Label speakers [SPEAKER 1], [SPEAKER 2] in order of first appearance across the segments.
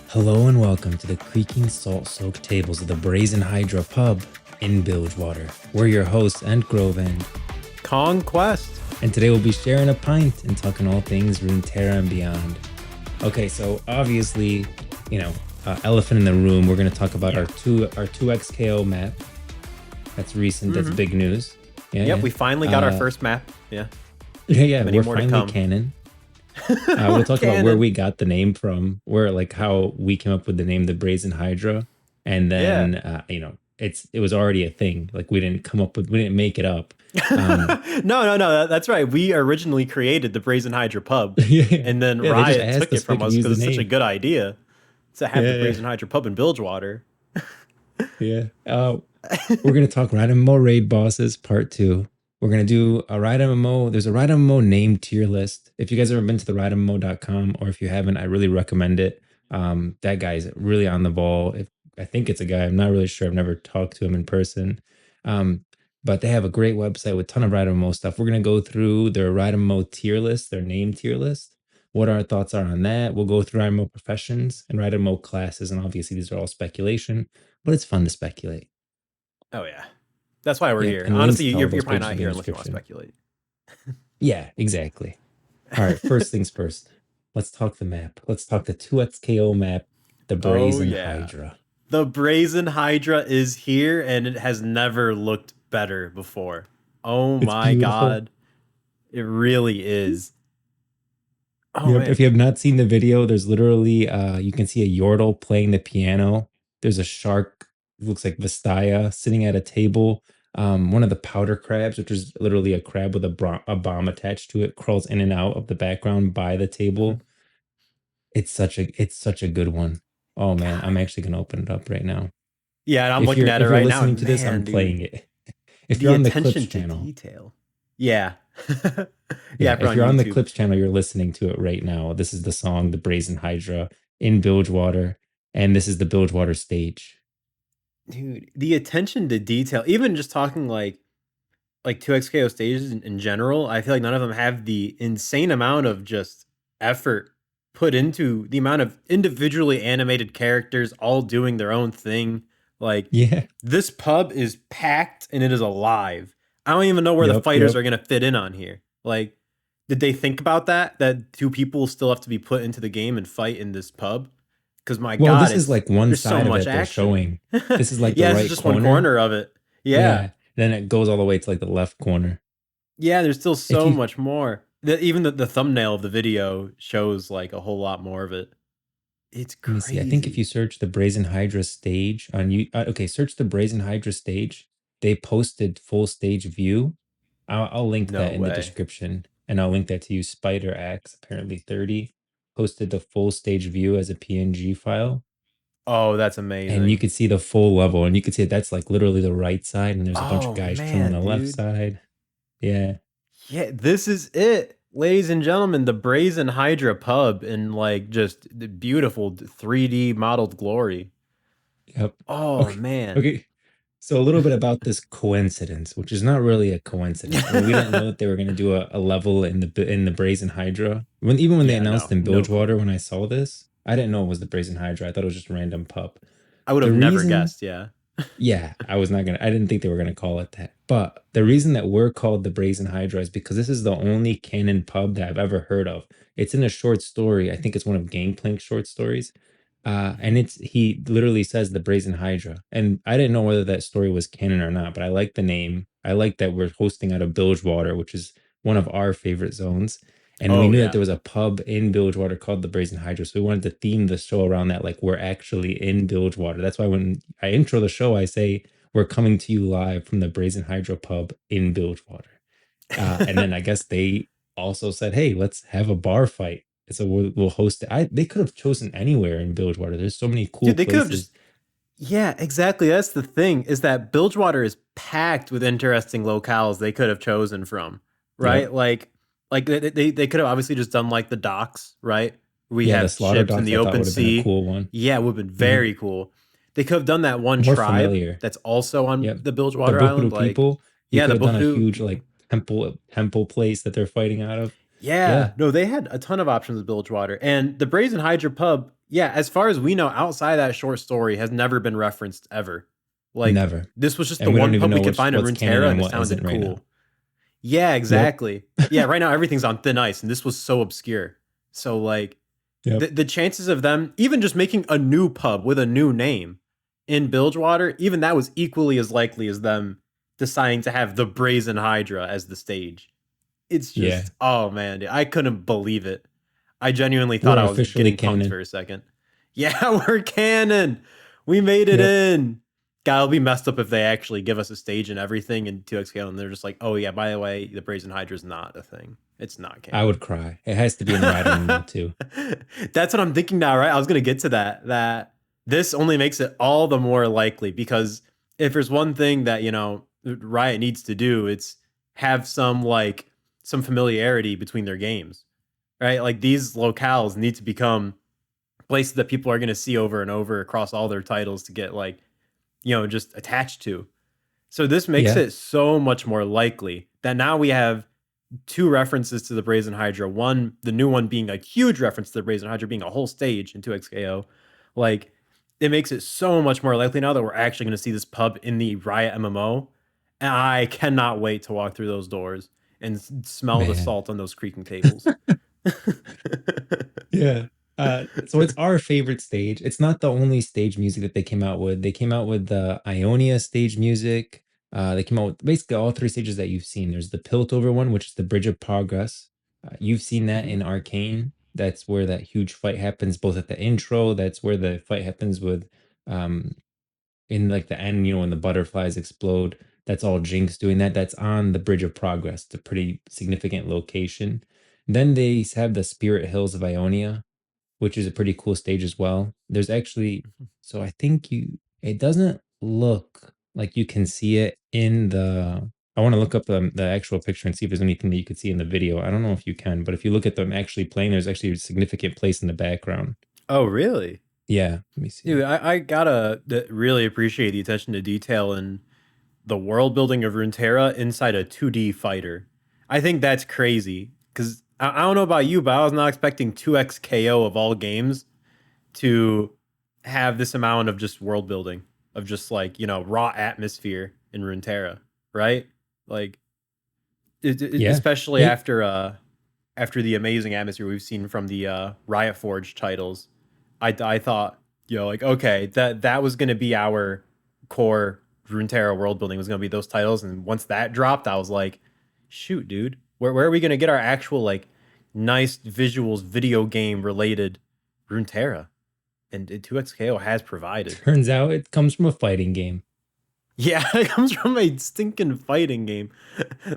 [SPEAKER 1] Hello and welcome to the creaking salt-soaked tables of the Brazen Hydra pub in Bilgewater. We're your hosts and Grovan,
[SPEAKER 2] Conquest.
[SPEAKER 1] and today we'll be sharing a pint and talking all things Runeterra and beyond. Okay, so obviously, elephant in the room, we're going to talk about our 2XKO map. That's recent, that's big news.
[SPEAKER 2] Yep, we finally got our first map. Yeah.
[SPEAKER 1] Yeah,
[SPEAKER 2] Many
[SPEAKER 1] we're
[SPEAKER 2] more to
[SPEAKER 1] finally
[SPEAKER 2] come.
[SPEAKER 1] Canon. We'll talk about where
[SPEAKER 2] Canon.
[SPEAKER 1] we got the name from, where like how we came up with the name the Brazen Hydra, and
[SPEAKER 2] Yeah.
[SPEAKER 1] then it was already a thing. Like we didn't make it up.
[SPEAKER 2] No. That's right. We originally created the Brazen Hydra pub,
[SPEAKER 1] Yeah,
[SPEAKER 2] and then
[SPEAKER 1] yeah. They just
[SPEAKER 2] Riot
[SPEAKER 1] asked
[SPEAKER 2] took it
[SPEAKER 1] us if we
[SPEAKER 2] from
[SPEAKER 1] could
[SPEAKER 2] us
[SPEAKER 1] use the
[SPEAKER 2] because it's such a
[SPEAKER 1] name.
[SPEAKER 2] good idea to have the
[SPEAKER 1] Yeah,
[SPEAKER 2] Brazen Hydra pub in Bilgewater.
[SPEAKER 1] yeah. We're gonna talk Riot MMO raid bosses part 2. We're gonna do a Riot MMO. There's a Riot MMO name tier list. If you guys ever been to the RiotMMO.com, or if you haven't, I really recommend it. That guy's really on the ball. I think it's a guy. I'm not really sure. I've never talked to him in person. Um, but they have a great website with a ton of Riot MMO stuff. We're gonna go through their Riot MMO tier list, their name tier list. What our thoughts are on that. We'll go through Riot MMO professions and Riot MMO classes, and obviously these are all speculation, but it's fun to speculate.
[SPEAKER 2] Oh yeah, that's why we're
[SPEAKER 1] Yep,
[SPEAKER 2] here.
[SPEAKER 1] and links
[SPEAKER 2] Honestly,
[SPEAKER 1] to all
[SPEAKER 2] you're
[SPEAKER 1] those
[SPEAKER 2] probably
[SPEAKER 1] pages
[SPEAKER 2] not
[SPEAKER 1] in the
[SPEAKER 2] here unless you want to
[SPEAKER 1] description.
[SPEAKER 2] speculate.
[SPEAKER 1] Yeah, exactly. All right, first things first. Let's talk the map. Let's talk the 2XKO map, the
[SPEAKER 2] Oh
[SPEAKER 1] Brazen
[SPEAKER 2] yeah,
[SPEAKER 1] Hydra.
[SPEAKER 2] the Brazen Hydra is here, and it has never looked better before. Oh
[SPEAKER 1] It's
[SPEAKER 2] my
[SPEAKER 1] beautiful.
[SPEAKER 2] god, it really is. Oh
[SPEAKER 1] Yep.
[SPEAKER 2] man.
[SPEAKER 1] If you have not seen the video, there's literally you can see a Yordle playing the piano. There's a shark, looks like Vastaya, sitting at a table. One of the powder crabs, which is literally a crab with a bomb attached to it, crawls in and out of the background by the table. It's such a good one. Oh man, I'm
[SPEAKER 2] God.
[SPEAKER 1] actually gonna open it up right now.
[SPEAKER 2] Yeah, and I'm
[SPEAKER 1] If
[SPEAKER 2] looking
[SPEAKER 1] you're
[SPEAKER 2] at it
[SPEAKER 1] if you're
[SPEAKER 2] right now,
[SPEAKER 1] listening
[SPEAKER 2] and
[SPEAKER 1] to this, I'm
[SPEAKER 2] man,
[SPEAKER 1] playing
[SPEAKER 2] dude,
[SPEAKER 1] it. If you're
[SPEAKER 2] the
[SPEAKER 1] on the Clips
[SPEAKER 2] attention to
[SPEAKER 1] channel,
[SPEAKER 2] detail. Yeah. Yeah,
[SPEAKER 1] yeah,
[SPEAKER 2] if you're
[SPEAKER 1] if
[SPEAKER 2] on
[SPEAKER 1] you're on the
[SPEAKER 2] YouTube.
[SPEAKER 1] Clips channel, you're listening to it right now. This is the song, The Brazen Hydra in Bilgewater, and this is the Bilgewater stage.
[SPEAKER 2] Dude, the attention to detail, even just talking like 2XKO stages in general, I feel like none of them have the insane amount of just effort put into the amount of individually animated characters all doing their own thing. Like
[SPEAKER 1] Yeah.
[SPEAKER 2] this pub is packed and it is alive. I don't even know where the
[SPEAKER 1] Yep.
[SPEAKER 2] fighters
[SPEAKER 1] Yep.
[SPEAKER 2] are gonna fit in on here. Like, did they think about that? That two people still have to be put into the game and fight in this pub? Because my
[SPEAKER 1] Well,
[SPEAKER 2] God,
[SPEAKER 1] this is
[SPEAKER 2] it's
[SPEAKER 1] like one
[SPEAKER 2] there's so
[SPEAKER 1] side of
[SPEAKER 2] much
[SPEAKER 1] it they're
[SPEAKER 2] action.
[SPEAKER 1] showing. This is like the
[SPEAKER 2] Yeah, this is
[SPEAKER 1] right
[SPEAKER 2] just one
[SPEAKER 1] corner.
[SPEAKER 2] corner of it. Yeah.
[SPEAKER 1] Yeah. Then it goes all the way to like the left corner.
[SPEAKER 2] Yeah, there's still
[SPEAKER 1] If
[SPEAKER 2] so
[SPEAKER 1] you
[SPEAKER 2] much more. Even the thumbnail of the video shows like a whole lot more of it. It's
[SPEAKER 1] Let me see. I think if you
[SPEAKER 2] crazy.
[SPEAKER 1] search the Brazen Hydra stage on you, okay, search the Brazen Hydra stage. They posted full stage view. I'll link
[SPEAKER 2] No
[SPEAKER 1] that in the
[SPEAKER 2] way.
[SPEAKER 1] description, and I'll link that to you. Spider Axe apparently 30 posted the full stage view as a PNG file,
[SPEAKER 2] Oh, that's
[SPEAKER 1] and you
[SPEAKER 2] amazing.
[SPEAKER 1] could see the full level, and you could see that's like literally the right side, and there's a bunch of
[SPEAKER 2] Oh
[SPEAKER 1] guys chilling on
[SPEAKER 2] man,
[SPEAKER 1] the left
[SPEAKER 2] dude.
[SPEAKER 1] side. Yeah,
[SPEAKER 2] Yeah, this is it. Ladies and gentlemen, the Brazen Hydra pub in like just the beautiful 3D modeled glory.
[SPEAKER 1] yep.
[SPEAKER 2] Oh
[SPEAKER 1] Okay,
[SPEAKER 2] man.
[SPEAKER 1] okay. So a little bit about this coincidence, which is not really a coincidence. I mean, we didn't know that they were going to do a level in the Brazen Hydra. Even when they
[SPEAKER 2] Yeah,
[SPEAKER 1] announced
[SPEAKER 2] no,
[SPEAKER 1] in
[SPEAKER 2] no
[SPEAKER 1] Bilgewater,
[SPEAKER 2] clue.
[SPEAKER 1] when I saw this, I didn't know it was the Brazen Hydra. I thought it was just a random pup.
[SPEAKER 2] I would
[SPEAKER 1] The
[SPEAKER 2] have never
[SPEAKER 1] reason,
[SPEAKER 2] guessed, yeah.
[SPEAKER 1] yeah, I didn't think they were gonna call it that. But the reason that we're called the Brazen Hydra is because this is the only canon pub that I've ever heard of. It's in a short story. I think it's one of Gangplank's short stories. And he literally says the Brazen Hydra. And I didn't know whether that story was canon or not, but I like the name. I like that we're hosting out of Bilgewater, which is one of our favorite zones. And we
[SPEAKER 2] Oh
[SPEAKER 1] knew that
[SPEAKER 2] yeah.
[SPEAKER 1] there was a pub in Bilgewater called the Brazen Hydra. So we wanted to theme the show around that, like we're actually in Bilgewater. That's why when I intro the show, I say we're coming to you live from the Brazen Hydra pub in Bilgewater. And then I guess they also said, hey, let's have a bar fight. So we'll host it. They could have chosen anywhere in Bilgewater. There's so many cool
[SPEAKER 2] Dude, they could have
[SPEAKER 1] places.
[SPEAKER 2] just yeah, exactly. That's the thing is that Bilgewater is packed with interesting locales they could have chosen from, right?
[SPEAKER 1] Yep.
[SPEAKER 2] Like they could have obviously just done like the docks, right? We
[SPEAKER 1] Yeah, the
[SPEAKER 2] have
[SPEAKER 1] slaughter
[SPEAKER 2] ships in
[SPEAKER 1] docks
[SPEAKER 2] the
[SPEAKER 1] I thought
[SPEAKER 2] open
[SPEAKER 1] would have been a
[SPEAKER 2] sea.
[SPEAKER 1] cool one.
[SPEAKER 2] Yeah, it would have been
[SPEAKER 1] Hmm.
[SPEAKER 2] very cool. They could have done that one
[SPEAKER 1] More
[SPEAKER 2] tribe
[SPEAKER 1] familiar.
[SPEAKER 2] that's also on
[SPEAKER 1] Yep.
[SPEAKER 2] the
[SPEAKER 1] The
[SPEAKER 2] Bilgewater Island.
[SPEAKER 1] Bokudu
[SPEAKER 2] Like,
[SPEAKER 1] people, you
[SPEAKER 2] yeah,
[SPEAKER 1] could
[SPEAKER 2] the
[SPEAKER 1] have done a
[SPEAKER 2] Bohdu
[SPEAKER 1] huge
[SPEAKER 2] people.
[SPEAKER 1] like temple place that they're fighting out of.
[SPEAKER 2] Yeah,
[SPEAKER 1] Yeah,
[SPEAKER 2] no, they had a ton of options with Bilgewater, and the Brazen Hydra pub. Yeah, as far as we know, outside that short story, has never been referenced ever. Like
[SPEAKER 1] never.
[SPEAKER 2] this was just the
[SPEAKER 1] And we don't
[SPEAKER 2] one
[SPEAKER 1] even
[SPEAKER 2] pub we
[SPEAKER 1] know
[SPEAKER 2] could
[SPEAKER 1] which
[SPEAKER 2] find in
[SPEAKER 1] what's canon
[SPEAKER 2] Runeterra,
[SPEAKER 1] and
[SPEAKER 2] and it
[SPEAKER 1] what isn't
[SPEAKER 2] sounded
[SPEAKER 1] right now.
[SPEAKER 2] cool. Yeah,
[SPEAKER 1] Yep.
[SPEAKER 2] exactly. Yeah, right now everything's on thin ice, and this was so obscure. So like
[SPEAKER 1] Yep.
[SPEAKER 2] the chances of them even just making a new pub with a new name in Bilgewater, even that was equally as likely as them deciding to have the Brazen Hydra as the stage. It's
[SPEAKER 1] Yeah.
[SPEAKER 2] just, oh man, I couldn't believe it. I genuinely thought
[SPEAKER 1] We're
[SPEAKER 2] I was
[SPEAKER 1] officially
[SPEAKER 2] getting punked
[SPEAKER 1] canon.
[SPEAKER 2] for a second. Yeah, we're canon. We made it
[SPEAKER 1] Yep.
[SPEAKER 2] in. God, it'll be messed up if they actually give us a stage and everything in 2XKO and they're just like, oh yeah, by the way, the Brazen Hydra is not a thing. It's not
[SPEAKER 1] I
[SPEAKER 2] canon.
[SPEAKER 1] would cry. It has to be in the Riot MMO too.
[SPEAKER 2] That's what I'm thinking now, right? I was gonna get to that. That this only makes it all the more likely because if there's one thing that Riot needs to do, it's have some familiarity between their games, right? Like these locales need to become places that people are gonna see over and over across all their titles to get just attached to. So this makes
[SPEAKER 1] Yeah.
[SPEAKER 2] it so much more likely that now we have two references to the Brazen Hydra. One, the new one being a huge reference to the Brazen Hydra being a whole stage in 2XKO. Like, it makes it so much more likely now that we're actually going to see this pub in the Riot MMO. And I cannot wait to walk through those doors and smell the
[SPEAKER 1] Man.
[SPEAKER 2] salt on those creaking tables.
[SPEAKER 1] Yeah. So it's our favorite stage. It's not the only stage music that they came out with. They came out with the Ionia stage music. They came out with basically all three stages that you've seen. There's the Piltover one, which is the Bridge of Progress. You've seen that
[SPEAKER 2] Mhm.
[SPEAKER 1] in Arcane. That's where that huge fight happens, both at the intro. That's where the fight happens with um in like the end, when the butterflies explode. That's all Jinx doing that. That's on the Bridge of Progress. It's a pretty significant location. Then they have the Spirit Hills of Ionia, which is a pretty cool stage as well. There's actually, so I think it doesn't look like you can see it in the, I want to look up the actual picture and see if there's anything that you could see in the video. I don't know if you can, but if you look at them actually playing, there's actually a significant place in the background.
[SPEAKER 2] Oh, really?
[SPEAKER 1] Yeah, let me see.
[SPEAKER 2] Dude, I gotta really appreciate the attention to detail and the world building of Runeterra inside a 2D fighter. I think that's crazy because I don't know about you, but I was not expecting 2XKO of all games to have this amount of just world building, of just raw atmosphere in Runeterra, right? Like,
[SPEAKER 1] Yeah,
[SPEAKER 2] especially
[SPEAKER 1] it
[SPEAKER 2] after the amazing atmosphere we've seen from the Riot Forge titles. I thought, like, okay, that was going to be our core Runeterra world building, was going to be those titles, and once that dropped, I was like, shoot, dude, where are we going to get our actual nice visuals, video game related Runeterra? And 2XKO has provided.
[SPEAKER 1] turns out it comes from a fighting game.
[SPEAKER 2] Yeah, it comes from a stinking fighting game.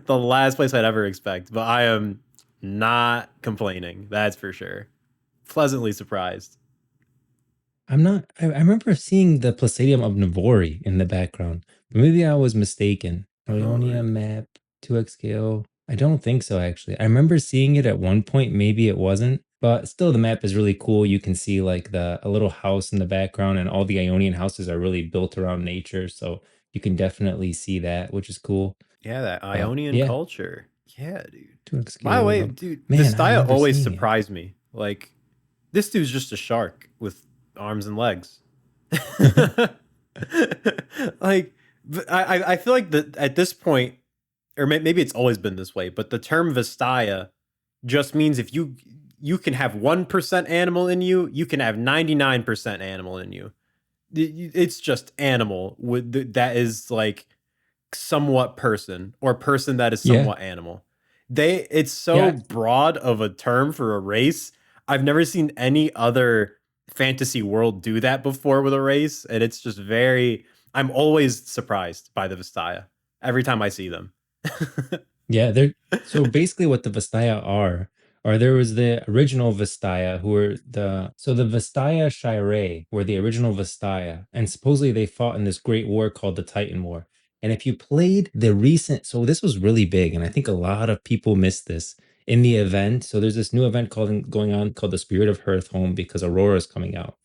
[SPEAKER 2] The last place I'd ever expect, but I am not complaining. That's for sure. Pleasantly surprised.
[SPEAKER 1] I'm not. I remember seeing the Placidium of Navori in the background, but maybe I was mistaken.
[SPEAKER 2] Oh,
[SPEAKER 1] Ionia
[SPEAKER 2] really?
[SPEAKER 1] map 2XKO. I don't think so, actually. I remember seeing it at one point. Maybe it wasn't, but still, the map is really cool. You can see like a little house in the background, and all the Ionian houses are really built around nature. So you can definitely see that, which is cool.
[SPEAKER 2] Yeah, that
[SPEAKER 1] But
[SPEAKER 2] Ionian
[SPEAKER 1] yeah,
[SPEAKER 2] culture. Yeah, dude. By the
[SPEAKER 1] 2XKO
[SPEAKER 2] way,
[SPEAKER 1] hub.
[SPEAKER 2] dude,
[SPEAKER 1] Man, I
[SPEAKER 2] Vastaya
[SPEAKER 1] remember
[SPEAKER 2] always
[SPEAKER 1] seeing it.
[SPEAKER 2] surprised me. Like, this dude's just a shark with arms and legs. Like, I feel like that at this point, or maybe it's always been this way, but the term Vastaya just means if you can have 1% animal in you, you can have 99% animal in you. It's just animal that is like somewhat person or person that is
[SPEAKER 1] Yeah,
[SPEAKER 2] somewhat animal. It's so
[SPEAKER 1] yeah.
[SPEAKER 2] broad of a term for a race. I've never seen any other fantasy world do that before with a race, and it's just very. I'm always surprised by the Vastaya every time I see them.
[SPEAKER 1] Yeah, they're so basically what the Vastaya are there was the original Vastaya who were the Vastaya Shirei were the original Vastaya, and supposedly they fought in this great war called the Titan War. And if you played the recent, so this was really big, and I think a lot of people missed this in the event. So there's this new event going on called the Spirit of Hearthhome because Aurora is coming out.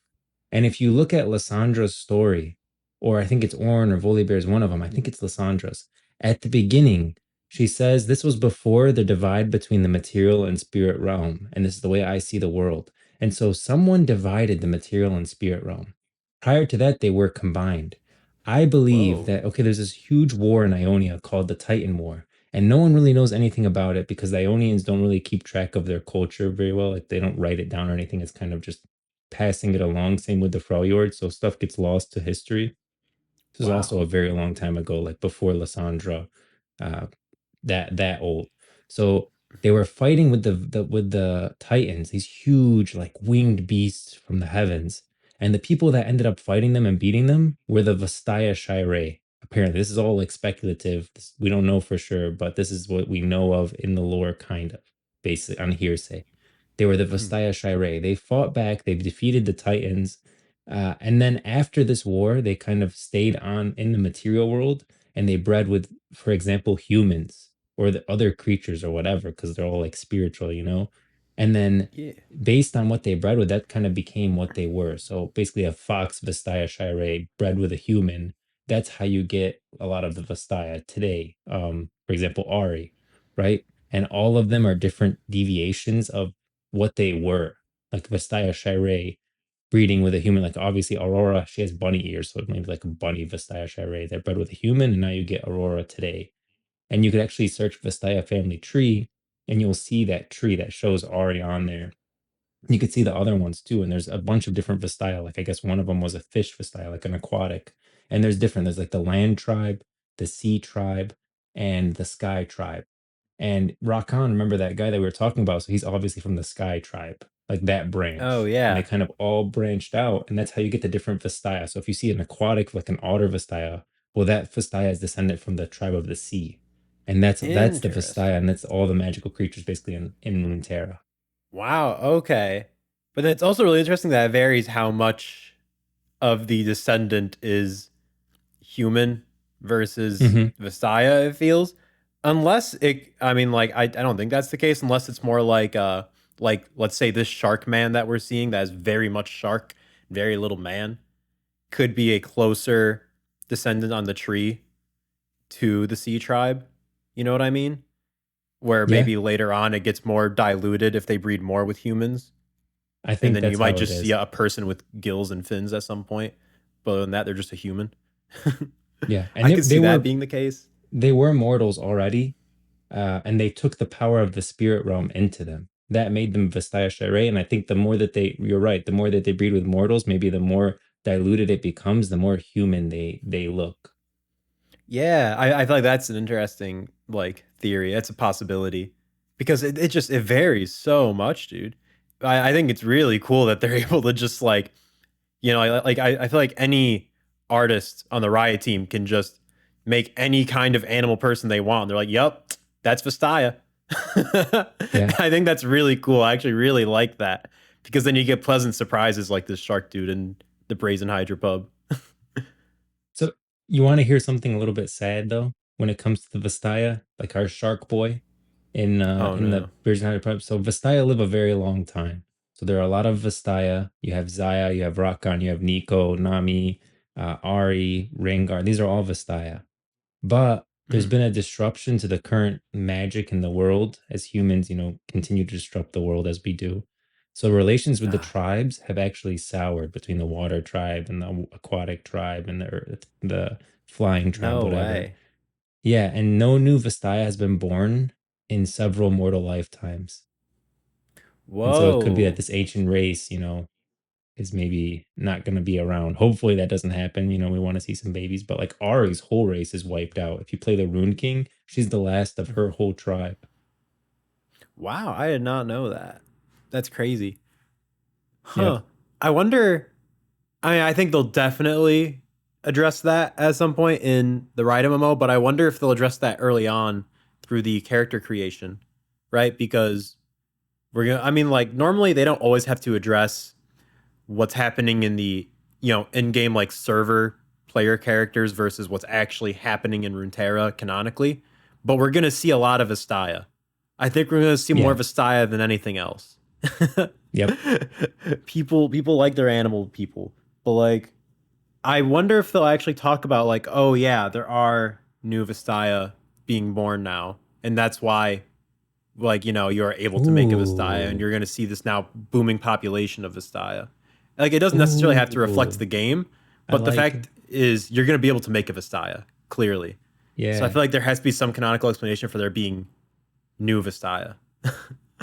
[SPEAKER 1] And if you look at Lyssandra's story, or I think it's Ornn or Volibear is one of them, I think it's Lyssandra's. At the beginning, She says this was before the divide between the material and spirit realm, and this is the way I see the world. And so someone divided the material and spirit realm. Prior to that, they were combined. I believe
[SPEAKER 2] Whoa.
[SPEAKER 1] that, okay, there's this huge war in Ionia called the Titan War, and no one really knows anything about it because the Ionians don't really keep track of their culture very well. Like they don't write it down or anything. It's kind of just passing it along. Same with the Freljord. So stuff gets lost to history. This is also
[SPEAKER 2] Wow.
[SPEAKER 1] a very long time ago, like before Lysandra, uh, that old. So they were fighting with the Titans, these huge like winged beasts from the heavens. And the people that ended up fighting them and beating them were the Vastaya Shirei. Apparently, this is all like speculative. We don't know for sure, but this is what we know of in the lore, kind of, basically on hearsay. They were the Vastaya Shirei. They fought back. They defeated the Titans. And then after this war, they kind of stayed on in the material world and they bred with, for example, humans or the other creatures or whatever, because they're all like spiritual, you know? And then
[SPEAKER 2] Yeah.
[SPEAKER 1] based on what they bred with, that kind of became what they were. So basically, a fox Vastaya Shirei bred with a human. That's how you get a lot of the Vastaya today. For example, Ari, right? And all of them are different deviations of what they were. Like Vastaya Shirei breeding with a human, like obviously Aurora, she has bunny ears, so maybe like a bunny Vastaya Shirei. They're bred with a human, and now you get Aurora today. And you could actually search Vastaya family tree, and you'll see that tree that shows Ari on there. You could see the other ones too, and there's a bunch of different Vastaya. Like I guess one of them was a fish Vastaya, like an aquatic. And there's different. There's like the land tribe, the sea tribe, and the sky tribe. And Rakan, remember that guy that we were talking about? So he's obviously from the Sky Tribe, like that
[SPEAKER 2] Oh
[SPEAKER 1] branch. And they
[SPEAKER 2] yeah.
[SPEAKER 1] kind of all branched out, and that's how you get the different Vastaya. So if you see an aquatic, like an otter Vastaya, well, that Vastaya is descendant from the tribe of the sea. And that's the Vastaya, and
[SPEAKER 2] Interesting.
[SPEAKER 1] that's all the magical creatures basically in Runeterra.
[SPEAKER 2] Wow. Okay. But then it's also really interesting that it varies how much of the descendant is human versus
[SPEAKER 1] Hmm.
[SPEAKER 2] Vastaya, it feels. Unless it, I mean, like, I don't think that's the case, unless it's more like, let's say this shark man that we're seeing that is very much shark, very little man, could be a closer descendant on the tree to the sea tribe. You know what I mean? Where
[SPEAKER 1] Yeah,
[SPEAKER 2] maybe later on it gets more diluted if they breed more with humans.
[SPEAKER 1] I
[SPEAKER 2] And
[SPEAKER 1] think
[SPEAKER 2] then you
[SPEAKER 1] that's
[SPEAKER 2] might
[SPEAKER 1] how it
[SPEAKER 2] just see
[SPEAKER 1] is.
[SPEAKER 2] a person with gills and fins at some point. But other than that, they're just a human.
[SPEAKER 1] Yeah, and
[SPEAKER 2] I
[SPEAKER 1] they,
[SPEAKER 2] could
[SPEAKER 1] they
[SPEAKER 2] see that
[SPEAKER 1] were
[SPEAKER 2] being the case.
[SPEAKER 1] they were mortals already, and they took the power of the spirit realm into them. That made them Vastaya Shirei, and I think the more that you're right, the more that they breed with mortals, maybe the more diluted it becomes, the more human they look.
[SPEAKER 2] Yeah, I feel like that's an interesting like theory. That's a possibility because it just it varies so much, dude. I think it's really cool that they're able to just like I feel like any artist on the Riot team can just make any kind of animal person they want. They're like, "Yep, that's Vastaya."
[SPEAKER 1] Yeah.
[SPEAKER 2] I think that's really cool. I actually really like that because then you get pleasant surprises like this shark dude in the Brazen Hydra pub.
[SPEAKER 1] So you want to hear something a little bit sad though, when it comes to Vastaya, like our shark boy
[SPEAKER 2] Oh
[SPEAKER 1] in the
[SPEAKER 2] no.
[SPEAKER 1] Brazen Hydra Pipe. So Vastaya live a very long time. So there are a lot of Vastaya. You have Zaya, you have Rakan, you have Nico, Nami, Ari, Rengar. These are all Vastaya. But there's
[SPEAKER 2] Mhm.
[SPEAKER 1] been a disruption to the current magic in the world as humans, continue to disrupt the world as we do. So relations with the
[SPEAKER 2] Ah,
[SPEAKER 1] tribes have actually soured between the water tribe and the aquatic tribe and the earth, the flying tribe,
[SPEAKER 2] no
[SPEAKER 1] whatever.
[SPEAKER 2] way.
[SPEAKER 1] Yeah, and no new Vastaya has been born in several mortal lifetimes. And so it could be that
[SPEAKER 2] Whoa.
[SPEAKER 1] this ancient race, is maybe not going to be around. Hopefully that doesn't happen. We want to see some babies, but like Ari's whole race is wiped out. If you play the Rune King, she's the last of her whole tribe.
[SPEAKER 2] Wow, I did not know that. That's crazy.
[SPEAKER 1] Yep.
[SPEAKER 2] Huh. I wonder. I mean, I think they'll definitely address that at some point in the Riot MMO, but I wonder if they'll address that early on through the character creation, right? Because we're gonna. I mean, like normally they don't always have to address what's happening in the in game like server player characters versus what's actually happening in Runeterra canonically. But we're gonna see a lot of Vastaya. I think we're gonna see more
[SPEAKER 1] Yeah.
[SPEAKER 2] Vastaya than anything else.
[SPEAKER 1] Yep.
[SPEAKER 2] People like their animal people, but like I wonder if they'll actually talk about like, oh yeah, there are new Vastaya being born now, and that's why, like, you're able to make a Vastaya, and
[SPEAKER 1] Ooh.
[SPEAKER 2] you're going to see this now booming population of Vastaya. Like, it doesn't necessarily have to reflect
[SPEAKER 1] Ooh.
[SPEAKER 2] the game,
[SPEAKER 1] I
[SPEAKER 2] but the
[SPEAKER 1] like it.
[SPEAKER 2] fact is you're going to be able to make a Vastaya clearly. So I
[SPEAKER 1] Yeah.
[SPEAKER 2] feel like there has to be some canonical explanation for there being new Vastaya,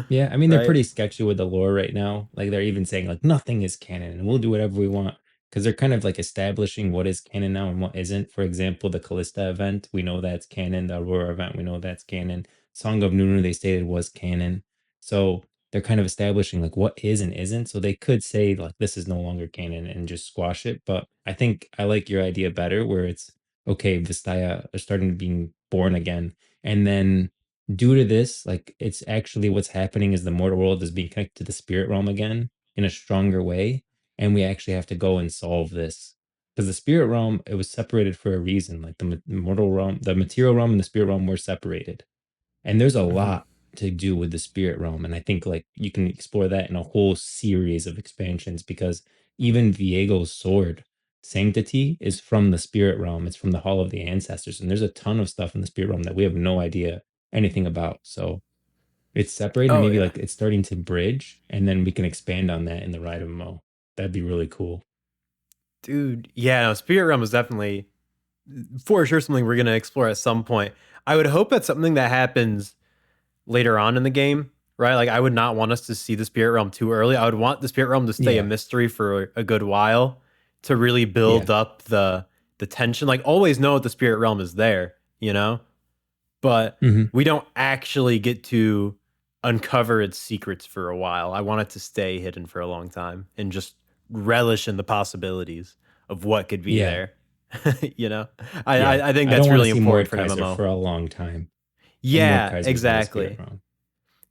[SPEAKER 1] Yeah, I mean they're
[SPEAKER 2] right?
[SPEAKER 1] pretty sketchy with the lore right now. Like they're even saying like nothing is canon and we'll do whatever we want because they're kind of like establishing what is canon now and what isn't. For example, the Callista event, we know that's canon. The Aurora event, we know that's canon. Song of Nunu, they stated was canon. So they're kind of establishing like what is and isn't. So they could say like this is no longer canon and just squash it. But I think I like your idea better where it's okay, Vistaya are starting to being born again. And then due to this, like it's actually what's happening is the mortal world is being connected to the spirit realm again in a stronger way. And we actually have to go and solve this. Because the spirit realm, it was separated for a reason. Like the mortal realm, the material realm and the spirit realm were separated. And there's a
[SPEAKER 2] Hmm.
[SPEAKER 1] lot to do with the spirit realm. And I think like you can explore that in a whole series of expansions because even Viego's sword, Sanctity, is from the spirit realm. It's from the Hall of the Ancestors. And there's a ton of stuff in the spirit realm that we have no idea anything about. So it's separated,
[SPEAKER 2] Oh
[SPEAKER 1] maybe
[SPEAKER 2] yeah,
[SPEAKER 1] like it's starting to bridge, and then we can expand on that in the Ride of Mo. That'd be really cool.
[SPEAKER 2] dude. Yeah, no, Spirit Realm is definitely for sure something we're gonna explore at some point. I would hope that's something that happens later on in the game, right? Like I would not want us to see the Spirit Realm too early. I would want the Spirit Realm to stay a
[SPEAKER 1] Yeah.
[SPEAKER 2] mystery for a good while to really
[SPEAKER 1] Yeah.
[SPEAKER 2] build up the tension. Like always know the Spirit Realm is there, but
[SPEAKER 1] Hmm.
[SPEAKER 2] we don't actually get to uncover its secrets for a while. I want it to stay hidden for a long time and just relish in the possibilities of what could be
[SPEAKER 1] Yeah.
[SPEAKER 2] there. you know, I,
[SPEAKER 1] Yeah.
[SPEAKER 2] I I think
[SPEAKER 1] I don't
[SPEAKER 2] that's
[SPEAKER 1] want to
[SPEAKER 2] really
[SPEAKER 1] see
[SPEAKER 2] important for an
[SPEAKER 1] Mordekaiser
[SPEAKER 2] MMO.
[SPEAKER 1] for a long time. And
[SPEAKER 2] Yeah,
[SPEAKER 1] Mordekaiser's in the spirit
[SPEAKER 2] exactly.
[SPEAKER 1] realm.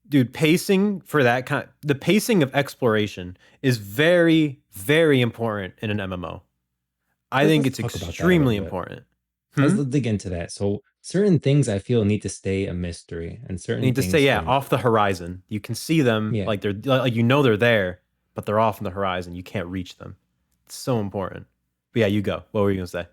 [SPEAKER 2] Dude, pacing for the pacing of exploration is very, very important in an MMO. I think
[SPEAKER 1] Let's
[SPEAKER 2] it's
[SPEAKER 1] talk about that a little
[SPEAKER 2] extremely
[SPEAKER 1] bit.
[SPEAKER 2] important.
[SPEAKER 1] Let's
[SPEAKER 2] Hmm?
[SPEAKER 1] dig into that. So certain things I feel need to stay a mystery, and
[SPEAKER 2] I
[SPEAKER 1] certain
[SPEAKER 2] need to say,
[SPEAKER 1] things
[SPEAKER 2] yeah,
[SPEAKER 1] don't.
[SPEAKER 2] off the horizon. You can see them,
[SPEAKER 1] Yeah.
[SPEAKER 2] like they're like they're there, but they're off on the horizon. You can't reach them. It's so important. But yeah, you go. What were you gonna say?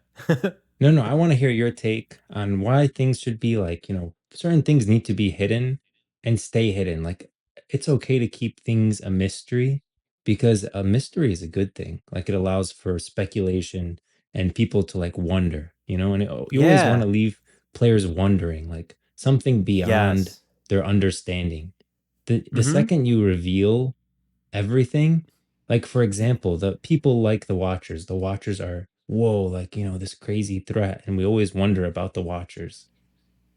[SPEAKER 1] No, no, I want to hear your take on why things should be like, certain things need to be hidden and stay hidden. Like, it's okay to keep things a mystery because a mystery is a good thing. Like, it allows for speculation and people to like wonder, and you always want
[SPEAKER 2] Yeah.
[SPEAKER 1] to leave players wondering, like something beyond
[SPEAKER 2] Yes.
[SPEAKER 1] their understanding. The
[SPEAKER 2] Mm-hmm.
[SPEAKER 1] second you reveal everything. Like, for example, the people like the Watchers. The Watchers are, whoa, like, this crazy threat. And we always wonder about the Watchers.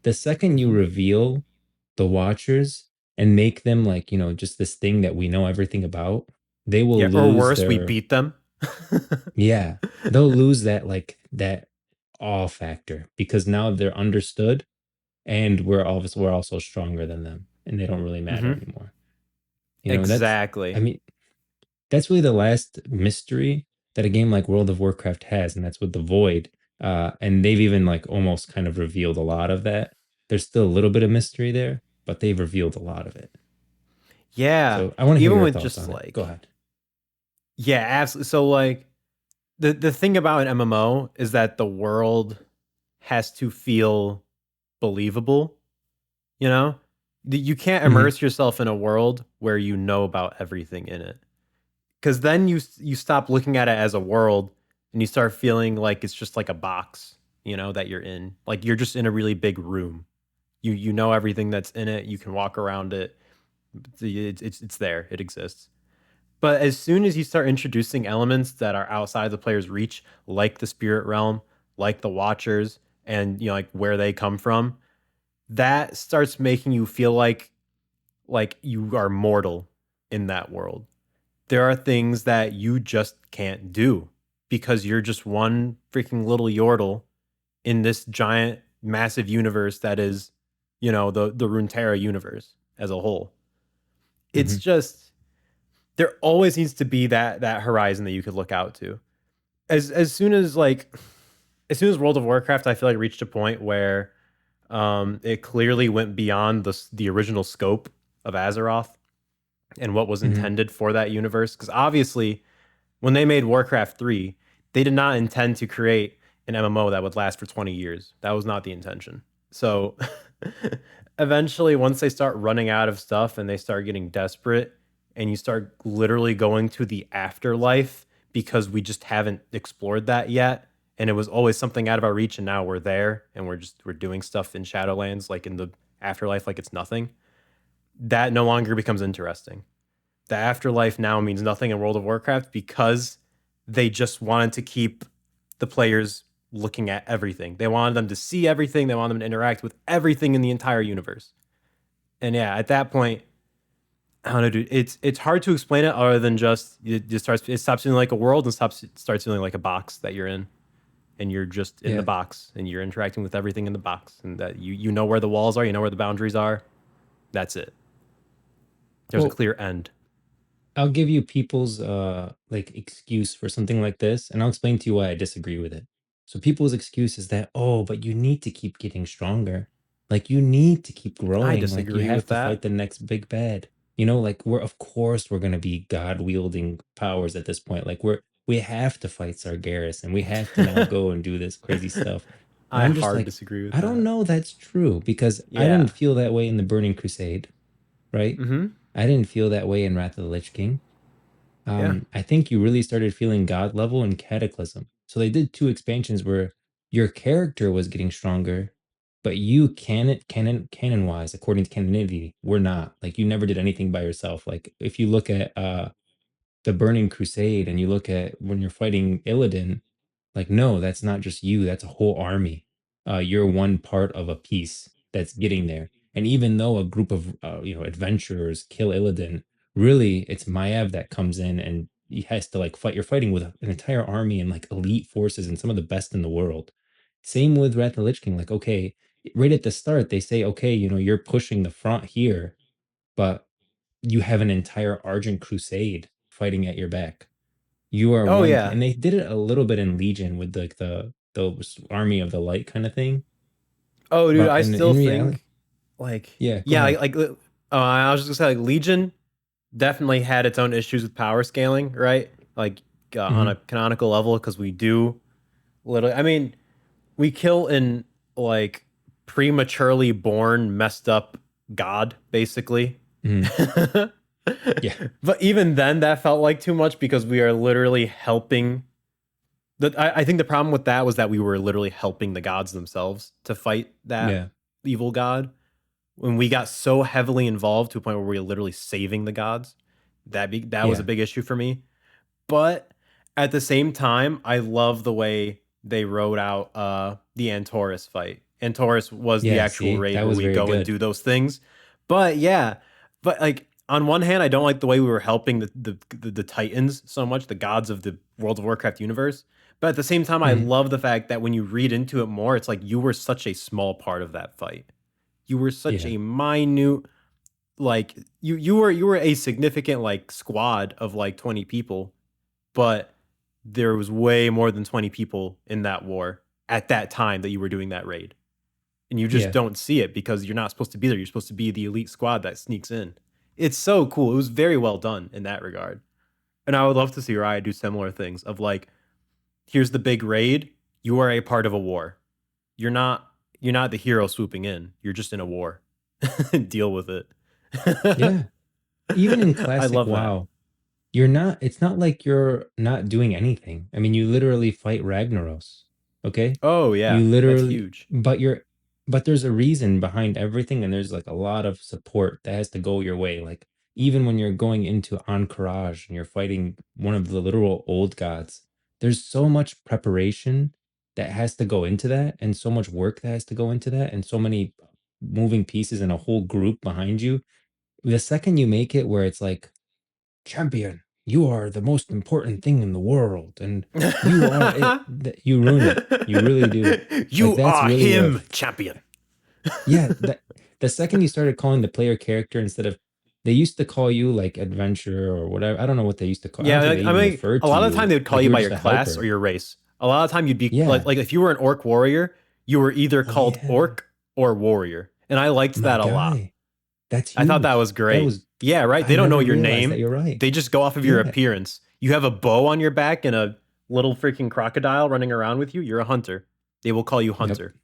[SPEAKER 1] The second you
[SPEAKER 2] Mm-hmm.
[SPEAKER 1] reveal the Watchers and make them like, just this thing that we know everything about, they will
[SPEAKER 2] Yeah. Or
[SPEAKER 1] lose
[SPEAKER 2] worse, we
[SPEAKER 1] their,
[SPEAKER 2] beat them.
[SPEAKER 1] yeah, they'll lose that awe factor because now they're understood and we're also stronger than them and they don't really matter
[SPEAKER 2] Mm-hmm.
[SPEAKER 1] anymore. I
[SPEAKER 2] Exactly.
[SPEAKER 1] mean, that's really the last mystery that a game like World of Warcraft has, and that's with the Void. And they've even like almost kind of revealed a lot of that. There's still a little bit of mystery there, but they've revealed a lot of it.
[SPEAKER 2] Yeah.
[SPEAKER 1] So I want to hear
[SPEAKER 2] Even
[SPEAKER 1] your
[SPEAKER 2] with
[SPEAKER 1] thoughts
[SPEAKER 2] just
[SPEAKER 1] on it. Go
[SPEAKER 2] like,
[SPEAKER 1] ahead.
[SPEAKER 2] yeah, absolutely. So like the thing about an MMO is that the world has to feel believable. You know, you can't
[SPEAKER 1] Hmm.
[SPEAKER 2] immerse yourself in a world where you know about everything in it, because then you stop looking at it as a world and you start feeling like it's just like a box, that you're in. Like you're just in a really big room. You know everything that's in it. You can walk around it. It's there. It exists. But as soon as you start introducing elements that are outside the player's reach, like the spirit realm, like the Watchers, and like where they come from, that starts making you feel like you are mortal in that world. There are things that you just can't do because you're just one freaking little yordle in this giant massive universe that is, the Runeterra universe as a whole. It's
[SPEAKER 1] Hmm.
[SPEAKER 2] just there always needs to be that horizon that you could look out to. As soon as World of Warcraft I feel like reached a point where it clearly went beyond the original scope of Azeroth and what was
[SPEAKER 1] Hmm.
[SPEAKER 2] intended for that universe. Because obviously, when they made Warcraft 3, they did not intend to create an MMO that would last for 20 years. That was not the intention. So eventually, once they start running out of stuff and they start getting desperate, and you start literally going to the afterlife because we just haven't explored that yet. And it was always something out of our reach, and now we're there and we're doing stuff in Shadowlands, like in the afterlife, like it's nothing. That no longer becomes interesting. The afterlife now means nothing in World of Warcraft because they just wanted to keep the players looking at everything. They wanted them to see everything. They wanted them to interact with everything in the entire universe. And yeah, at that point, I don't know, dude. It's hard to explain it other than just it stops feeling like a world and starts feeling like a box that you're in, and you're just in the
[SPEAKER 1] Yeah.
[SPEAKER 2] box and you're interacting with everything in the box, and that you know where the walls are, you know where the boundaries are. That's it. There's a
[SPEAKER 1] Well,
[SPEAKER 2] clear end.
[SPEAKER 1] I'll give you people's like excuse for something like this, and I'll explain to you why I disagree with it. So people's excuse is that, oh, but you need to keep getting stronger. Like you need to keep
[SPEAKER 2] I
[SPEAKER 1] growing. Like you
[SPEAKER 2] disagree
[SPEAKER 1] have
[SPEAKER 2] with
[SPEAKER 1] to fight
[SPEAKER 2] that.
[SPEAKER 1] the next big bad. You know, like we're of course we're gonna be God wielding powers at this point. Like we have to fight Sargeras and we have to now go and do this crazy stuff. And
[SPEAKER 2] I
[SPEAKER 1] I'm just
[SPEAKER 2] hard
[SPEAKER 1] like,
[SPEAKER 2] disagree with
[SPEAKER 1] I don't
[SPEAKER 2] that.
[SPEAKER 1] know that's true because I didn't
[SPEAKER 2] Yeah.
[SPEAKER 1] feel that way in the Burning Crusade, right?
[SPEAKER 2] Mm-hmm.
[SPEAKER 1] I didn't feel that way in Wrath of the Lich King.
[SPEAKER 2] Yeah.
[SPEAKER 1] I think you really started feeling God level in Cataclysm. So they did two expansions where your character was getting stronger, but you canon wise, according to canonity, were not. Like you never did anything by yourself. Like if you look at the Burning Crusade and you look at when you're fighting Illidan, like no, that's not just you, that's a whole army. You're one part of a piece that's getting there. And even though a group of adventurers kill Illidan, really it's Maiev that comes in and he has to like fight. You're fighting with an entire army and like elite forces and some of the best in the world. Same with Wrath of the Lich King. Like, okay, right at the start, they say, okay, you're pushing the front here, but you have an entire Argent Crusade fighting at your back. You are
[SPEAKER 2] Oh
[SPEAKER 1] one,
[SPEAKER 2] yeah.
[SPEAKER 1] and they did it a little bit in Legion with like the army of the light kind of thing.
[SPEAKER 2] Oh dude,
[SPEAKER 1] But
[SPEAKER 2] I still
[SPEAKER 1] in reality,
[SPEAKER 2] think like
[SPEAKER 1] yeah, go
[SPEAKER 2] yeah,
[SPEAKER 1] ahead.
[SPEAKER 2] I was just gonna say like Legion definitely had its own issues with power scaling, right? Like on a
[SPEAKER 1] Hmm.
[SPEAKER 2] canonical level, because we do literally. I mean, we kill an like prematurely born, messed up god, basically.
[SPEAKER 1] Hmm. Yeah,
[SPEAKER 2] But even then, that felt like too much because we are literally helping. I think the problem with that was that we were literally helping the gods themselves to fight that
[SPEAKER 1] yeah,
[SPEAKER 2] evil god. When we got so heavily involved to a point where we were literally saving the gods, that was a
[SPEAKER 1] yeah,
[SPEAKER 2] big issue for me. But at the same time, I love the way they wrote out the Antorus fight. Antorus was the
[SPEAKER 1] yeah.
[SPEAKER 2] actual
[SPEAKER 1] See,
[SPEAKER 2] raid
[SPEAKER 1] that
[SPEAKER 2] where
[SPEAKER 1] was
[SPEAKER 2] we
[SPEAKER 1] very
[SPEAKER 2] go and
[SPEAKER 1] good.
[SPEAKER 2] do those things. But yeah, but like on one hand, I don't like the way we were helping the Titans so much, the gods of the World of Warcraft universe. But at the same time, I
[SPEAKER 1] Hmm.
[SPEAKER 2] love the fact that when you read into it more, it's like you were such a small part of that fight. You were such
[SPEAKER 1] Yeah,
[SPEAKER 2] a minute, like you were a significant like squad of like 20 people, but there was way more than 20 people in that war at that time that you were doing that raid. And you just
[SPEAKER 1] yeah,
[SPEAKER 2] don't see it because you're not supposed to be there. You're supposed to be the elite squad that sneaks in. It's so cool. It was very well done in that regard. And I would love to see Riot do similar things of like, here's the big raid. You are a part of a war. You're not you're not the hero swooping in. You're just in a war. Deal with it.
[SPEAKER 1] yeah. Even in
[SPEAKER 2] I
[SPEAKER 1] classic
[SPEAKER 2] love that.
[SPEAKER 1] WoW, it's not like you're not doing anything. I mean, you literally fight Ragnaros. Okay?
[SPEAKER 2] Oh
[SPEAKER 1] You
[SPEAKER 2] yeah, that's
[SPEAKER 1] literally
[SPEAKER 2] huge.
[SPEAKER 1] but there's a reason behind everything and there's like a lot of support that has to go your way. Like even when you're going into Ankaraj and you're fighting one of the literal old gods, there's so much preparation that has to go into that and so much work that has to go into that and so many moving pieces and a whole group behind you. The second you make it where it's like champion, you are the most important thing in the world, and you are it. You ruin it. You really do. Like
[SPEAKER 2] You
[SPEAKER 1] that's
[SPEAKER 2] are
[SPEAKER 1] really where,
[SPEAKER 2] him, champion.
[SPEAKER 1] yeah. That the second you started calling the player character instead of, they used to call you like adventurer or whatever. I don't know what they used to call. I
[SPEAKER 2] Yeah,
[SPEAKER 1] don't think they
[SPEAKER 2] like I
[SPEAKER 1] even
[SPEAKER 2] mean,
[SPEAKER 1] referred
[SPEAKER 2] a
[SPEAKER 1] to
[SPEAKER 2] lot of the time
[SPEAKER 1] you
[SPEAKER 2] they would call
[SPEAKER 1] like
[SPEAKER 2] you
[SPEAKER 1] you were
[SPEAKER 2] by
[SPEAKER 1] just
[SPEAKER 2] your
[SPEAKER 1] a
[SPEAKER 2] class or
[SPEAKER 1] helper.
[SPEAKER 2] your race. A lot of the time you'd be
[SPEAKER 1] Yeah.
[SPEAKER 2] like if you were an orc warrior, you were either
[SPEAKER 1] Oh
[SPEAKER 2] called
[SPEAKER 1] yeah.
[SPEAKER 2] orc or warrior, and I liked
[SPEAKER 1] My
[SPEAKER 2] that a lot.
[SPEAKER 1] guy. That's
[SPEAKER 2] I thought that
[SPEAKER 1] huge.
[SPEAKER 2] was
[SPEAKER 1] That
[SPEAKER 2] great.
[SPEAKER 1] was.
[SPEAKER 2] Yeah, right. They
[SPEAKER 1] I
[SPEAKER 2] don't know
[SPEAKER 1] never
[SPEAKER 2] your
[SPEAKER 1] realized that.
[SPEAKER 2] name.
[SPEAKER 1] You're right.
[SPEAKER 2] They just go off of your
[SPEAKER 1] Yeah.
[SPEAKER 2] appearance. You have a bow on your back and a little freaking crocodile running around with you. You're a hunter. They will call you
[SPEAKER 1] Yep.
[SPEAKER 2] hunter.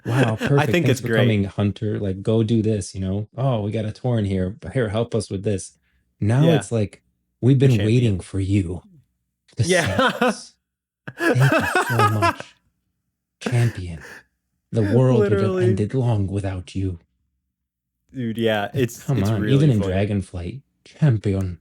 [SPEAKER 1] wow,
[SPEAKER 2] I
[SPEAKER 1] perfect.
[SPEAKER 2] think
[SPEAKER 1] Thanks
[SPEAKER 2] it's
[SPEAKER 1] for
[SPEAKER 2] great.
[SPEAKER 1] coming, Hunter. Like, go do this, you know? Oh, we got a torn here, but here, help us with this. Now
[SPEAKER 2] Yeah,
[SPEAKER 1] it's like, we've
[SPEAKER 2] the
[SPEAKER 1] been waiting
[SPEAKER 2] champion.
[SPEAKER 1] for you to save
[SPEAKER 2] Yeah.
[SPEAKER 1] us. Thank you so much, champion. The world would have
[SPEAKER 2] Literally.
[SPEAKER 1] ended long without you.
[SPEAKER 2] Dude, yeah,
[SPEAKER 1] Like, come
[SPEAKER 2] it's
[SPEAKER 1] on, even
[SPEAKER 2] really
[SPEAKER 1] in
[SPEAKER 2] funny.
[SPEAKER 1] Dragonflight, champion.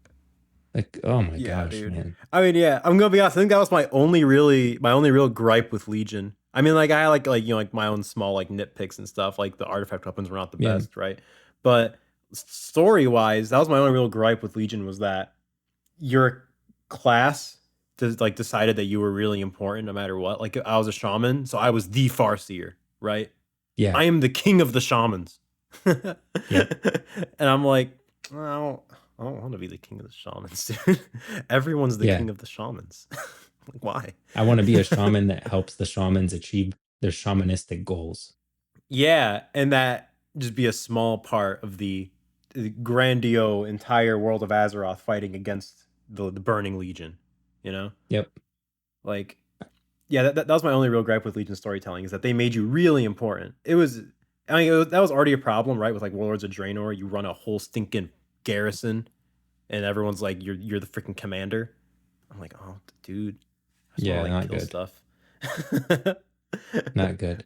[SPEAKER 1] Like, oh my
[SPEAKER 2] Yeah,
[SPEAKER 1] gosh,
[SPEAKER 2] dude.
[SPEAKER 1] man.
[SPEAKER 2] I mean, yeah, I'm gonna be honest. I think that was my only real gripe with Legion. I mean, like I had like like my own small like nitpicks and stuff. Like the artifact weapons were not the
[SPEAKER 1] Yeah,
[SPEAKER 2] best, right? But story wise, that was my only real gripe with Legion was that your class like decided that you were really important no matter what. Like I was a shaman, so I was the Farseer, right?
[SPEAKER 1] yeah,
[SPEAKER 2] I am the king of the shamans. And
[SPEAKER 1] yep,
[SPEAKER 2] I'm like, I don't want to be the king of the shamans, dude. Everyone's the
[SPEAKER 1] yeah.
[SPEAKER 2] king of the shamans. Like, why?
[SPEAKER 1] I want to be a shaman that helps the shamans achieve their shamanistic goals.
[SPEAKER 2] Yeah, and that just be a small part of the grandiose entire world of Azeroth fighting against the Burning Legion. You know,
[SPEAKER 1] Yep.
[SPEAKER 2] like yeah, that was my only real gripe with Legion storytelling is that they made you really important. It was, I mean, that was already a problem, right? With like Warlords of Draenor, you run a whole stinking garrison, and everyone's like, you're the freaking commander. I'm like, oh, dude, I just want to
[SPEAKER 1] Yeah,
[SPEAKER 2] like
[SPEAKER 1] not
[SPEAKER 2] kill
[SPEAKER 1] good.
[SPEAKER 2] stuff.
[SPEAKER 1] Not good.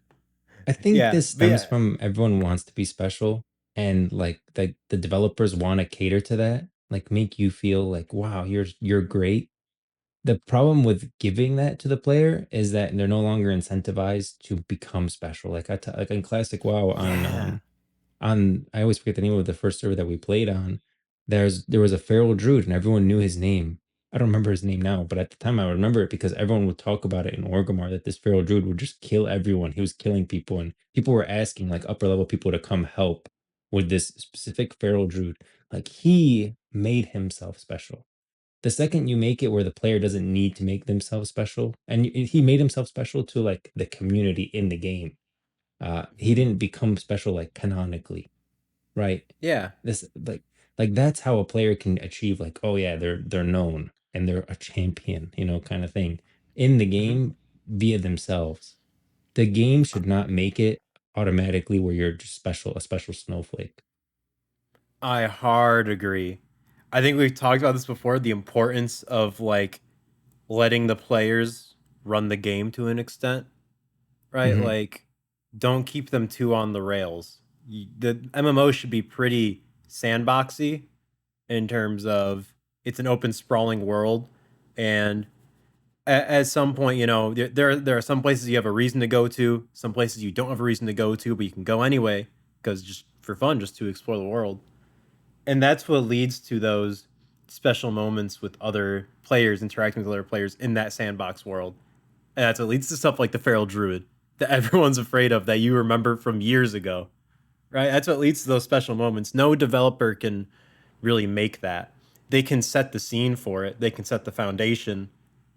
[SPEAKER 1] I think
[SPEAKER 2] Yeah,
[SPEAKER 1] this
[SPEAKER 2] but
[SPEAKER 1] stems
[SPEAKER 2] yeah,
[SPEAKER 1] from everyone wants to be special, and like the developers want to cater to that, like make you feel like, wow, you're great. The problem with giving that to the player is that they're no longer incentivized to become special. Like in classic WoW
[SPEAKER 2] yeah,
[SPEAKER 1] on I always forget the name of the first server that we played on. There was a feral druid and everyone knew his name. I don't remember his name now, but at the time I remember it because everyone would talk about it in Orgrimmar that this feral druid would just kill everyone. He was killing people and people were asking like upper level people to come help with this specific feral druid. Like he made himself special. The second you make it where the player doesn't need to make themselves special, and he made himself special to like the community in the game. He
[SPEAKER 2] mhm,
[SPEAKER 1] didn't become special like canonically, right?
[SPEAKER 2] yeah,
[SPEAKER 1] This like that's how a player can achieve like, oh yeah, they're known and they're a champion, you know, kind of thing in the
[SPEAKER 2] mhm.
[SPEAKER 1] game via themselves. The game should not make it automatically where you're just special, a special snowflake.
[SPEAKER 2] I hard agree. I think we've talked about this before. The importance of like letting the players run the game to an extent, right?
[SPEAKER 1] Hmm.
[SPEAKER 2] Like, don't keep them too on the rails. The MMO should be pretty sandboxy in terms of it's an open, sprawling world, and at some point, you know, there are some places you have a reason to go to, some places you don't have a reason to go to, but you can go anyway because just for fun, just to explore the world, and that's what leads to those special moments with other players interacting with other players in that sandbox world. And that's what leads to stuff like the feral druid that everyone's afraid of that you remember from years ago, right? That's what leads to those special moments. No developer can really make that. They can set the scene for it, they can set the foundation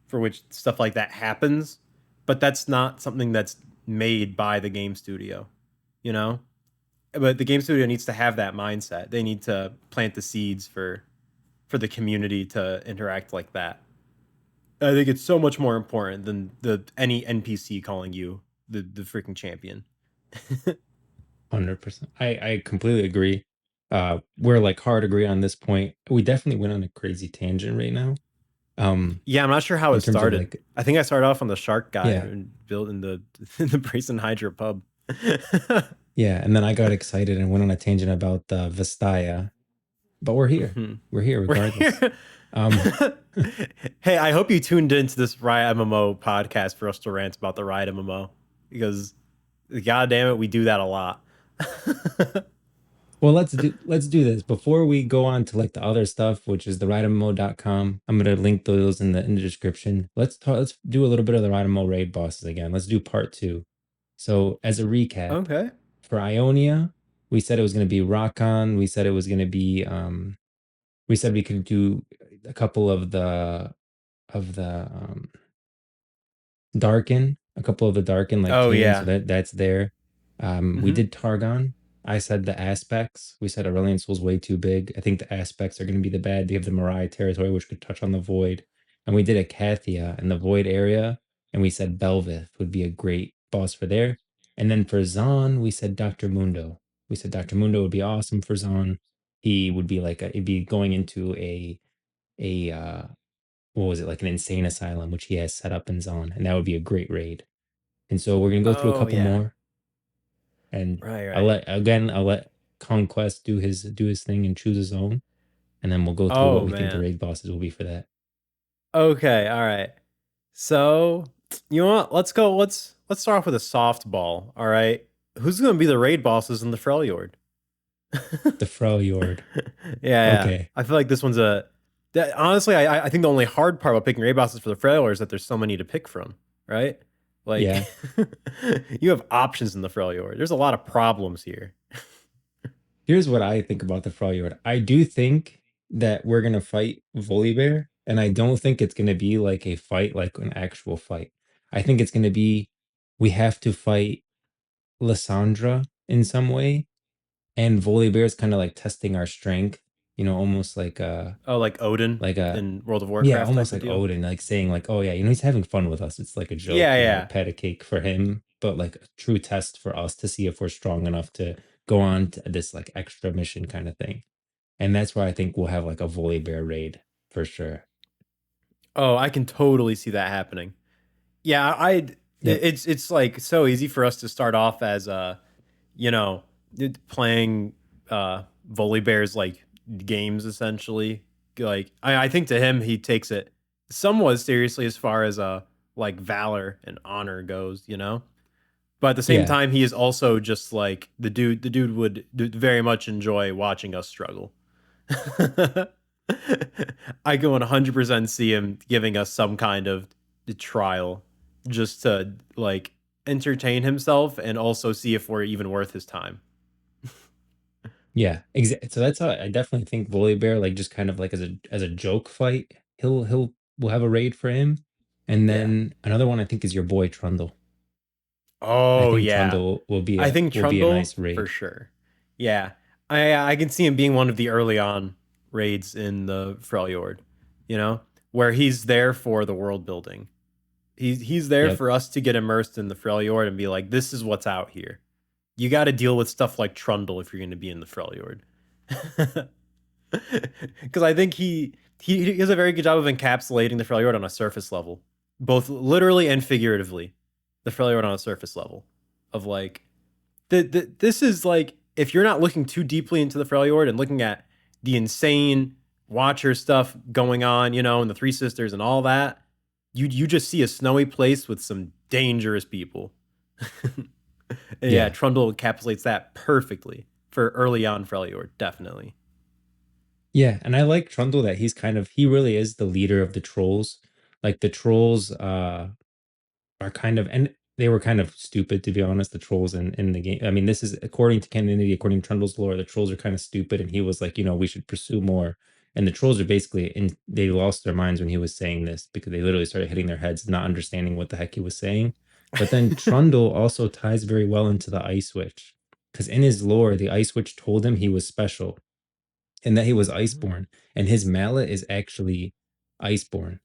[SPEAKER 2] for which stuff like that happens, but that's not something that's made by the game studio, you know? But the game studio needs to have that mindset. They need to plant the seeds for the community to interact like that. I think it's so much more important than the any NPC calling you the freaking champion.
[SPEAKER 1] 100%. I completely agree. We're like hard agree on this point. We definitely went on a crazy tangent right now. Um,
[SPEAKER 2] Yeah, I'm not sure how
[SPEAKER 1] in
[SPEAKER 2] it
[SPEAKER 1] terms of
[SPEAKER 2] started.
[SPEAKER 1] like,
[SPEAKER 2] I think I started off on the shark guy
[SPEAKER 1] yeah,
[SPEAKER 2] and built in the in the Brazen Hydra pub.
[SPEAKER 1] yeah, and then I got excited and went on a tangent about Vastaya, but we're here.
[SPEAKER 2] Mhm.
[SPEAKER 1] We're here
[SPEAKER 2] We're
[SPEAKER 1] regardless.
[SPEAKER 2] here.
[SPEAKER 1] Um,
[SPEAKER 2] Hey, I hope you tuned into this Riot MMO podcast for us to rant about the Riot MMO because, god damn it, we do that a lot.
[SPEAKER 1] well, let's do this before we go on to like the other stuff, which is the RiotMMO.com. I'm gonna link those in the description. Let's talk. Let's do a little bit of the RiotMMO raid bosses again. Let's do part two. So as a recap,
[SPEAKER 2] Okay.
[SPEAKER 1] for Ionia, we said it was gonna be Rockon. We said it was gonna be we said we could do a couple of the Darken, a couple of the Darken like
[SPEAKER 2] Oh
[SPEAKER 1] Keenan, so
[SPEAKER 2] yeah.
[SPEAKER 1] that's there. We
[SPEAKER 2] Hmm.
[SPEAKER 1] did Targon. I said the aspects. We said Aurelion Soul's way too big. I think the aspects are going to be the bad. They have the Mariah territory, which could touch on the Void. And we did a Kathia in the Void area. And we said Belvith would be a great boss for there. And then for Zahn, we said Dr. Mundo. We said Dr. Mundo would be awesome for Zahn. He would be like he'd be going into a what was it, like an insane asylum, which he has set up in Zahn, and that would be a great raid. And so we're gonna go through a
[SPEAKER 2] Oh
[SPEAKER 1] couple
[SPEAKER 2] yeah.
[SPEAKER 1] more, and
[SPEAKER 2] Right, right.
[SPEAKER 1] I'll let Conquest do his thing and choose his own, and then we'll go through what
[SPEAKER 2] Oh
[SPEAKER 1] we think the
[SPEAKER 2] man.
[SPEAKER 1] raid bosses will be for that.
[SPEAKER 2] Okay, all right. So, you know what? Let's go. Let's start off with a softball. All right. Who's going to be the raid bosses in the Freljord?
[SPEAKER 1] The Freljord.
[SPEAKER 2] Yeah.
[SPEAKER 1] Okay.
[SPEAKER 2] I feel like this one's a. Honestly, I think the only hard part about picking raid bosses for the Freljord is that there's so many to pick from, right? Like,
[SPEAKER 1] Yeah.
[SPEAKER 2] you have options in the Freljord. There's a lot of problems here.
[SPEAKER 1] Here's what I think about the Freljord. I do think that we're gonna fight Volibear, and I don't think it's gonna be like a fight, like an actual fight. I think it's gonna be we have to fight Lysandra in some way, and Volibear is kind of like testing our strength, almost
[SPEAKER 2] Oh, like Odin
[SPEAKER 1] like a
[SPEAKER 2] in World of
[SPEAKER 1] yeah,
[SPEAKER 2] Warcraft type
[SPEAKER 1] almost
[SPEAKER 2] of
[SPEAKER 1] like
[SPEAKER 2] deal.
[SPEAKER 1] Odin, like saying like, oh yeah, he's having fun with us. It's like a joke,
[SPEAKER 2] Yeah,
[SPEAKER 1] a
[SPEAKER 2] yeah.
[SPEAKER 1] pat a cake for him, but like a true test for us to see if we're strong enough to go on to this like extra mission kind of thing. And that's why I think we'll have like a Volibear raid for sure.
[SPEAKER 2] Oh, I can totally see that happening. Yeah,
[SPEAKER 1] Yep.
[SPEAKER 2] it's like so easy for us to start off as you know, playing Volley Bears like games essentially. Like I think to him he takes it somewhat seriously as far as like valor and honor goes, you know? But at the same
[SPEAKER 1] Yeah.
[SPEAKER 2] time he is also just like the dude would very much enjoy watching us struggle. I can 100% see him giving us some kind of trial just to like entertain himself and also see if we're even worth his time.
[SPEAKER 1] Yeah. Exactly. So that's how I definitely think Volibear, like just kind of like as a joke fight, we'll have a raid for him. And
[SPEAKER 2] Yeah.
[SPEAKER 1] then another one I think is your boy Trundle. I
[SPEAKER 2] Oh
[SPEAKER 1] think
[SPEAKER 2] yeah.
[SPEAKER 1] Trundle
[SPEAKER 2] I think
[SPEAKER 1] will be a
[SPEAKER 2] Trundle
[SPEAKER 1] nice
[SPEAKER 2] for
[SPEAKER 1] raid.
[SPEAKER 2] sure. Yeah. I can see him being one of the early on raids in the Freljord, you know, where he's there for the world building. He's there
[SPEAKER 1] Yep.
[SPEAKER 2] for us to get immersed in the Freljord and be like, this is what's out here. You got to deal with stuff like Trundle if you're going to be in the Freljord. Because I think he does a very good job of encapsulating the Freljord on a surface level, both literally and figuratively. The Freljord on a surface level, of like this is like if you're not looking too deeply into the Freljord and looking at the insane Watcher stuff going on, and the Three Sisters and all that, you just see a snowy place with some dangerous people. And yeah,
[SPEAKER 1] Yeah.
[SPEAKER 2] Trundle encapsulates that perfectly for early on Freljord, definitely.
[SPEAKER 1] Yeah. And I like Trundle that he really is the leader of the trolls. Like the trolls are kind of, and they were kind of stupid to be honest, the trolls in the game. I mean, this is according to Canon, according to Trundle's lore, the trolls are kind of stupid, and he was like, we should pursue more. And the trolls are basically, and they lost their minds when he was saying this because they literally started hitting their heads, not understanding what the heck he was saying. But then Trundle also ties very well into the Ice Witch, because in his lore, the Ice Witch told him he was special and that he was iceborn, and his mallet is actually iceborn.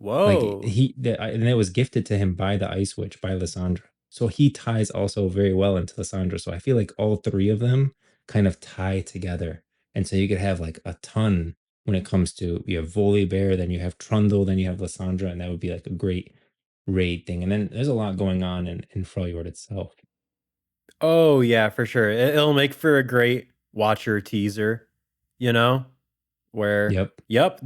[SPEAKER 1] Like
[SPEAKER 2] Whoa.
[SPEAKER 1] and it was gifted to him by the Ice Witch, by Lysandra. So he ties also very well into Lysandra. So I feel like all three of them kind of tie together. And so you could have like a ton when it comes to you have Volibear, then you have Trundle, then you have Lysandra, and that would be like a great raid thing. And then there's a lot going on in Freljord itself.
[SPEAKER 2] Oh yeah, for sure. It'll make for a great Watcher teaser, you know, where
[SPEAKER 1] Yep.
[SPEAKER 2] yep,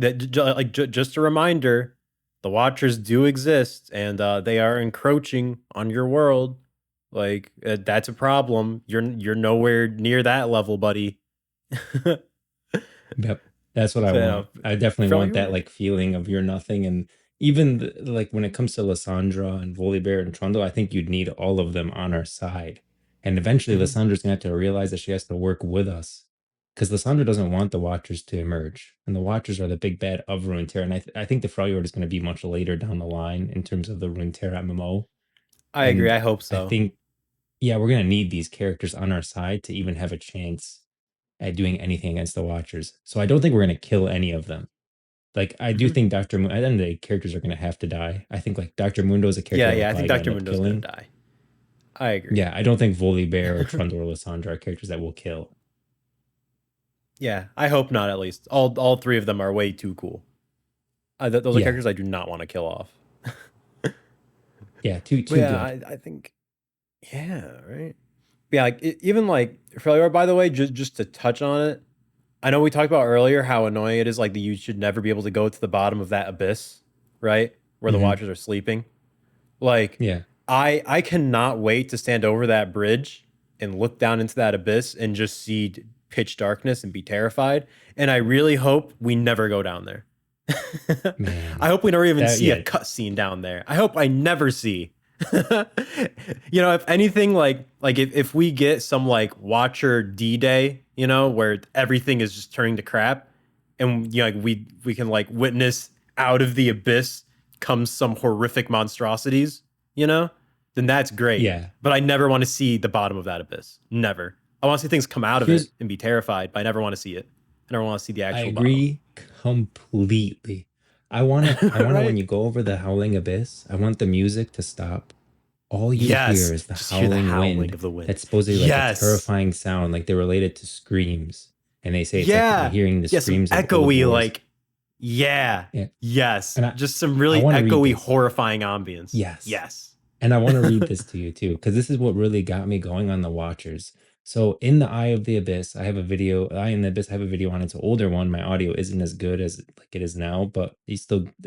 [SPEAKER 2] just a reminder, the Watchers do exist and they are encroaching on your world. Like that's a problem. You're nowhere near that level, buddy.
[SPEAKER 1] Yep. That's what I
[SPEAKER 2] So,
[SPEAKER 1] want. I definitely want that
[SPEAKER 2] Freljord.
[SPEAKER 1] like feeling of you're nothing. And even like when it comes to Lysandra and Volibear and Trundle, I think you'd need all of them on our side. And eventually
[SPEAKER 2] Mhm.
[SPEAKER 1] Lysandra's gonna have to realize that she has to work with us. Because Lysandra doesn't want the Watchers to emerge. And the Watchers are the big bad of Runeterra. And I think the Freljord is going to be much later down the line in terms of the Runeterra MMO.
[SPEAKER 2] I agree.
[SPEAKER 1] And
[SPEAKER 2] I hope
[SPEAKER 1] I
[SPEAKER 2] so.
[SPEAKER 1] think, yeah, we're going to need these characters on our side to even have a chance at doing anything against the Watchers. So I don't think we're going to kill any of them. Like I do
[SPEAKER 2] Mhm.
[SPEAKER 1] think Doctor Moon. At the end of the day, characters are going to have to die. I think like Doctor Mundo is a character
[SPEAKER 2] Yeah,
[SPEAKER 1] that we'll
[SPEAKER 2] yeah. I think
[SPEAKER 1] probably
[SPEAKER 2] Dr.
[SPEAKER 1] end up
[SPEAKER 2] Mundo's gonna
[SPEAKER 1] killing.
[SPEAKER 2] die. I agree.
[SPEAKER 1] Yeah, I don't think Volibear or Trundle or Lissandra are characters that will kill.
[SPEAKER 2] Yeah, I hope not. At least all three of them are way too cool. Those are
[SPEAKER 1] Yeah,
[SPEAKER 2] characters I do not want to kill off.
[SPEAKER 1] yeah, too
[SPEAKER 2] But
[SPEAKER 1] too
[SPEAKER 2] yeah,
[SPEAKER 1] good.
[SPEAKER 2] I think yeah, right. Yeah, like even like failure. By the way, just to touch on it, I know we talked about earlier how annoying it is. Like that you should never be able to go to the bottom of that abyss, right, where the
[SPEAKER 1] Hmm.
[SPEAKER 2] Watchers are sleeping. Like,
[SPEAKER 1] Yeah,
[SPEAKER 2] I cannot wait to stand over that bridge and look down into that abyss and just see pitch darkness and be terrified. And I really hope we never go down there. I
[SPEAKER 1] man.
[SPEAKER 2] hope we never even
[SPEAKER 1] That
[SPEAKER 2] see a
[SPEAKER 1] yeah,
[SPEAKER 2] cutscene down there. I hope I never see. If anything, if we get some like Watcher D-Day, where everything is just turning to crap, and like we can like witness out of the abyss comes some horrific monstrosities, then that's great.
[SPEAKER 1] yeah.
[SPEAKER 2] But I never want to see the bottom of that abyss. Never. I want to see things come out of it
[SPEAKER 1] Here's
[SPEAKER 2] and be terrified, but I never want to see it. I never want to see the
[SPEAKER 1] I
[SPEAKER 2] actual bottom.
[SPEAKER 1] agree completely. I wanna when
[SPEAKER 2] Right?
[SPEAKER 1] you go over the howling abyss, I want the music to stop. All you hear
[SPEAKER 2] Yes.
[SPEAKER 1] is the
[SPEAKER 2] Just hear the
[SPEAKER 1] howling
[SPEAKER 2] howling
[SPEAKER 1] wind.
[SPEAKER 2] of the wind.
[SPEAKER 1] That's supposedly like a
[SPEAKER 2] Yes.
[SPEAKER 1] terrifying sound, like they're related to screams. And they say it's like you're
[SPEAKER 2] Yeah.
[SPEAKER 1] hearing the
[SPEAKER 2] Yeah, some
[SPEAKER 1] screams of old
[SPEAKER 2] echoey,
[SPEAKER 1] wars.
[SPEAKER 2] like, yeah.
[SPEAKER 1] Yeah.
[SPEAKER 2] Yes.
[SPEAKER 1] And
[SPEAKER 2] Just some
[SPEAKER 1] I
[SPEAKER 2] really
[SPEAKER 1] want to read
[SPEAKER 2] echoey,
[SPEAKER 1] this.
[SPEAKER 2] horrifying ambience.
[SPEAKER 1] Yes.
[SPEAKER 2] Yes.
[SPEAKER 1] And I want to read this to you too, because this is what really got me going on the Watchers. So in the Eye of the Abyss, I have a video. Eye in the Abyss, I have a video on. It's an older one. My audio isn't as good as like it is now, but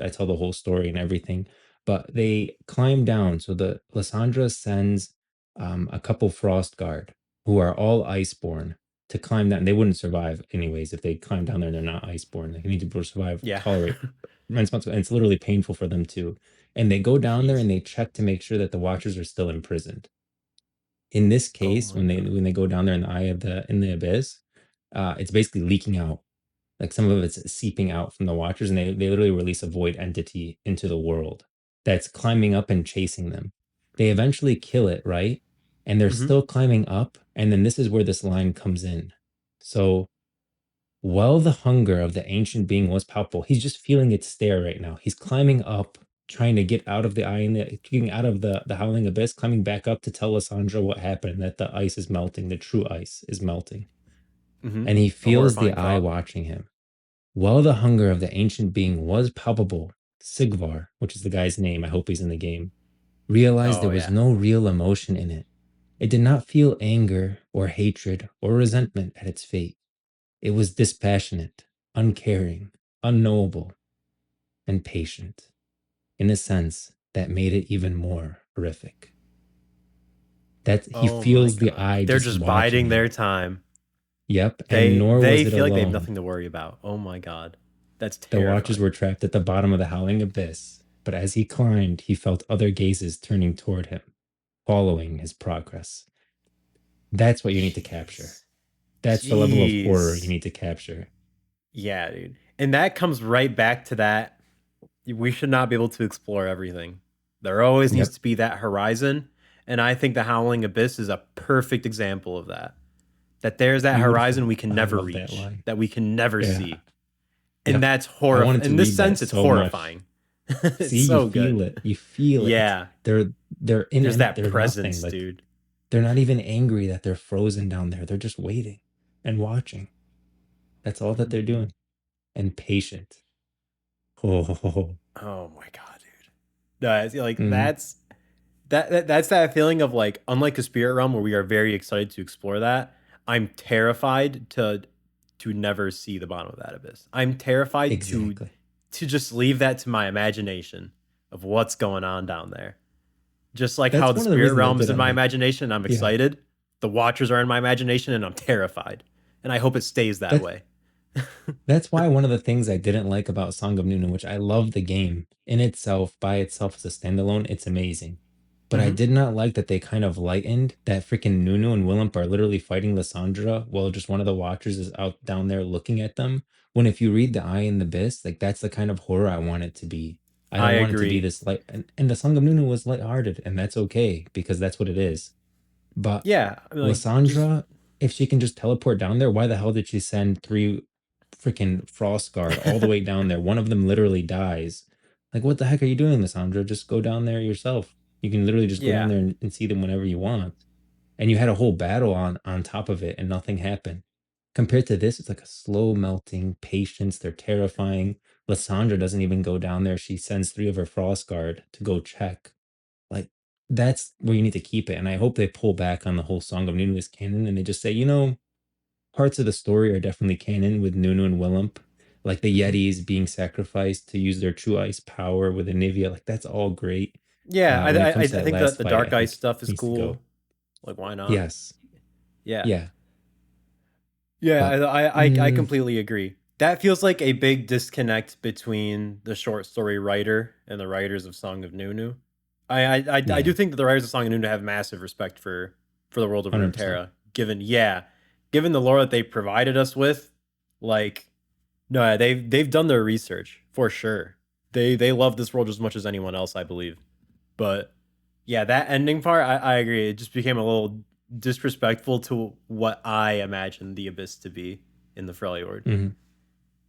[SPEAKER 1] I tell the whole story and everything. But they climb down. So the Lysandra sends a couple Frost Guard who are all Iceborn to climb down. They wouldn't survive anyways if they climb down there and they're not Iceborn. They need to survive,
[SPEAKER 2] Yeah.
[SPEAKER 1] tolerate. And it's literally painful for them too, and they go down there
[SPEAKER 2] Jeez.
[SPEAKER 1] and they check to make sure that the Watchers are still imprisoned. In this
[SPEAKER 2] Oh
[SPEAKER 1] case,
[SPEAKER 2] my
[SPEAKER 1] when they
[SPEAKER 2] God.
[SPEAKER 1] when they go down there in the eye of the in the abyss, it's basically leaking out. Like some of it's seeping out from the Watchers, and they literally release a void entity into the world that's climbing up and chasing them. They eventually kill it, right? And they're
[SPEAKER 2] Hmm.
[SPEAKER 1] still climbing up, and then this is where this line comes in. So while the hunger of the ancient being was palpable, he's just feeling its stare right now. He's climbing up, trying to get out of the eye and getting out of the howling abyss, climbing back up to tell Lysandra what happened, that the ice is melting, the true ice is melting.
[SPEAKER 2] Hmm.
[SPEAKER 1] And he
[SPEAKER 2] A
[SPEAKER 1] feels the
[SPEAKER 2] horrifying
[SPEAKER 1] eye
[SPEAKER 2] thought.
[SPEAKER 1] watching him. While the hunger of the ancient being was palpable, Sigvar, which is the guy's name, I hope he's in the game, realized there
[SPEAKER 2] Oh
[SPEAKER 1] was
[SPEAKER 2] yeah.
[SPEAKER 1] no real emotion in it. It did not feel anger or hatred or resentment at its fate. It was dispassionate, uncaring, unknowable, and patient, in a sense that made it even more horrific. That he
[SPEAKER 2] Oh my
[SPEAKER 1] feels the
[SPEAKER 2] God.
[SPEAKER 1] eye
[SPEAKER 2] Like they're
[SPEAKER 1] just
[SPEAKER 2] just
[SPEAKER 1] watching
[SPEAKER 2] biding
[SPEAKER 1] him.
[SPEAKER 2] their time.
[SPEAKER 1] Yep, and
[SPEAKER 2] They
[SPEAKER 1] nor was
[SPEAKER 2] they
[SPEAKER 1] it
[SPEAKER 2] feel like they have
[SPEAKER 1] alone.
[SPEAKER 2] nothing to worry about. Oh my God. That's
[SPEAKER 1] The Watchers
[SPEAKER 2] terrifying.
[SPEAKER 1] were trapped at the bottom of the howling abyss, but as he climbed, he felt other gazes turning toward him, following his progress. That's what you need to capture.
[SPEAKER 2] Jeez.
[SPEAKER 1] That's the level of horror you
[SPEAKER 2] Jeez.
[SPEAKER 1] need to capture.
[SPEAKER 2] Yeah, dude. And that comes right back to that. We should not be able to explore everything. There always needs
[SPEAKER 1] Yep.
[SPEAKER 2] to be that horizon. And I think the Howling Abyss is a perfect example of that. That there's that horizon we can
[SPEAKER 1] I
[SPEAKER 2] never
[SPEAKER 1] love that
[SPEAKER 2] reach,
[SPEAKER 1] line.
[SPEAKER 2] that we can never
[SPEAKER 1] Yeah.
[SPEAKER 2] see. And
[SPEAKER 1] Yep.
[SPEAKER 2] that's
[SPEAKER 1] I
[SPEAKER 2] horrifying.
[SPEAKER 1] wanted to
[SPEAKER 2] In this
[SPEAKER 1] read that
[SPEAKER 2] sense, it's
[SPEAKER 1] so much.
[SPEAKER 2] horrifying.
[SPEAKER 1] See,
[SPEAKER 2] It's
[SPEAKER 1] you
[SPEAKER 2] so good.
[SPEAKER 1] feel it. You feel it.
[SPEAKER 2] Yeah.
[SPEAKER 1] They're in
[SPEAKER 2] There's
[SPEAKER 1] it.
[SPEAKER 2] that
[SPEAKER 1] They're nothing.
[SPEAKER 2] presence,
[SPEAKER 1] Like
[SPEAKER 2] dude.
[SPEAKER 1] they're not even angry that they're frozen down there. They're just waiting and watching. That's all that they're doing. And patient. Oh.
[SPEAKER 2] Oh my God, dude. Like
[SPEAKER 1] Mhm.
[SPEAKER 2] that's that feeling of like, unlike a spirit realm where we are very excited to explore that, I'm terrified to never see the bottom of that abyss. I'm terrified
[SPEAKER 1] Exactly.
[SPEAKER 2] to just leave that to my imagination of what's going on down there. Just like how
[SPEAKER 1] That's
[SPEAKER 2] the
[SPEAKER 1] one of the
[SPEAKER 2] spirit
[SPEAKER 1] reasons I
[SPEAKER 2] realm is in
[SPEAKER 1] didn't
[SPEAKER 2] my
[SPEAKER 1] like.
[SPEAKER 2] imagination, I'm
[SPEAKER 1] Yeah.
[SPEAKER 2] excited. The Watchers are in my imagination, and I'm terrified. And I hope it stays that
[SPEAKER 1] That's
[SPEAKER 2] way.
[SPEAKER 1] That's why one of the things I didn't like about Song of Nunu, which I love the game in itself, by itself as a standalone, it's amazing. But I
[SPEAKER 2] Hmm.
[SPEAKER 1] did not like that they kind of lightened that freaking Nunu and Willump are literally fighting Lysandra while just one of the Watchers is out down there looking at them. When if you read The Eye in the Abyss, like that's the kind of horror I want it to be. I
[SPEAKER 2] I
[SPEAKER 1] don't want it to be
[SPEAKER 2] agree.
[SPEAKER 1] this light, and the Song of Nunu was lighthearted, and that's okay because that's what it is. But
[SPEAKER 2] Yeah, I mean, like just
[SPEAKER 1] Lysandra, if she can just teleport down there, why the hell did she send three freaking Frost Guard all the way down there? One of them literally dies. Like, what the heck are you doing, Lysandra? Just go down there yourself. You can literally just go down
[SPEAKER 2] Yeah.
[SPEAKER 1] there and see them whenever you want. And you had a whole battle on top of it and nothing happened. Compared to this, it's like a slow melting patience. They're terrifying. Lysandra doesn't even go down there. She sends three of her Frost Guard to go check. Like, that's where you need to keep it. And I hope they pull back on the whole Song of Nunu as canon and they just say, parts of the story are definitely canon with Nunu and Willump. Like the
[SPEAKER 2] Mhm.
[SPEAKER 1] Yetis being sacrificed to use their true ice power with Anivia. Like, that's all great.
[SPEAKER 2] Yeah,
[SPEAKER 1] When it comes to
[SPEAKER 2] I
[SPEAKER 1] that
[SPEAKER 2] think that
[SPEAKER 1] last
[SPEAKER 2] the
[SPEAKER 1] fight, I
[SPEAKER 2] dark ice
[SPEAKER 1] think
[SPEAKER 2] stuff
[SPEAKER 1] it
[SPEAKER 2] is
[SPEAKER 1] needs to go.
[SPEAKER 2] cool. Like, why not?
[SPEAKER 1] Yes.
[SPEAKER 2] Yeah.
[SPEAKER 1] Yeah.
[SPEAKER 2] Yeah,
[SPEAKER 1] But
[SPEAKER 2] I
[SPEAKER 1] mm,
[SPEAKER 2] completely agree. That feels like a big disconnect between the short story writer and the writers of Song of Nunu. I
[SPEAKER 1] yeah,
[SPEAKER 2] do think that the writers of Song of Nunu have massive respect for the world of
[SPEAKER 1] 100%.
[SPEAKER 2] Runeterra, given the lore that they provided us with, like no, they've done their research for sure. They love this world as much as anyone else, I believe. But yeah, that ending part, I agree. It just became a little disrespectful to what I imagined the abyss to be in the Freljord.
[SPEAKER 1] Hmm.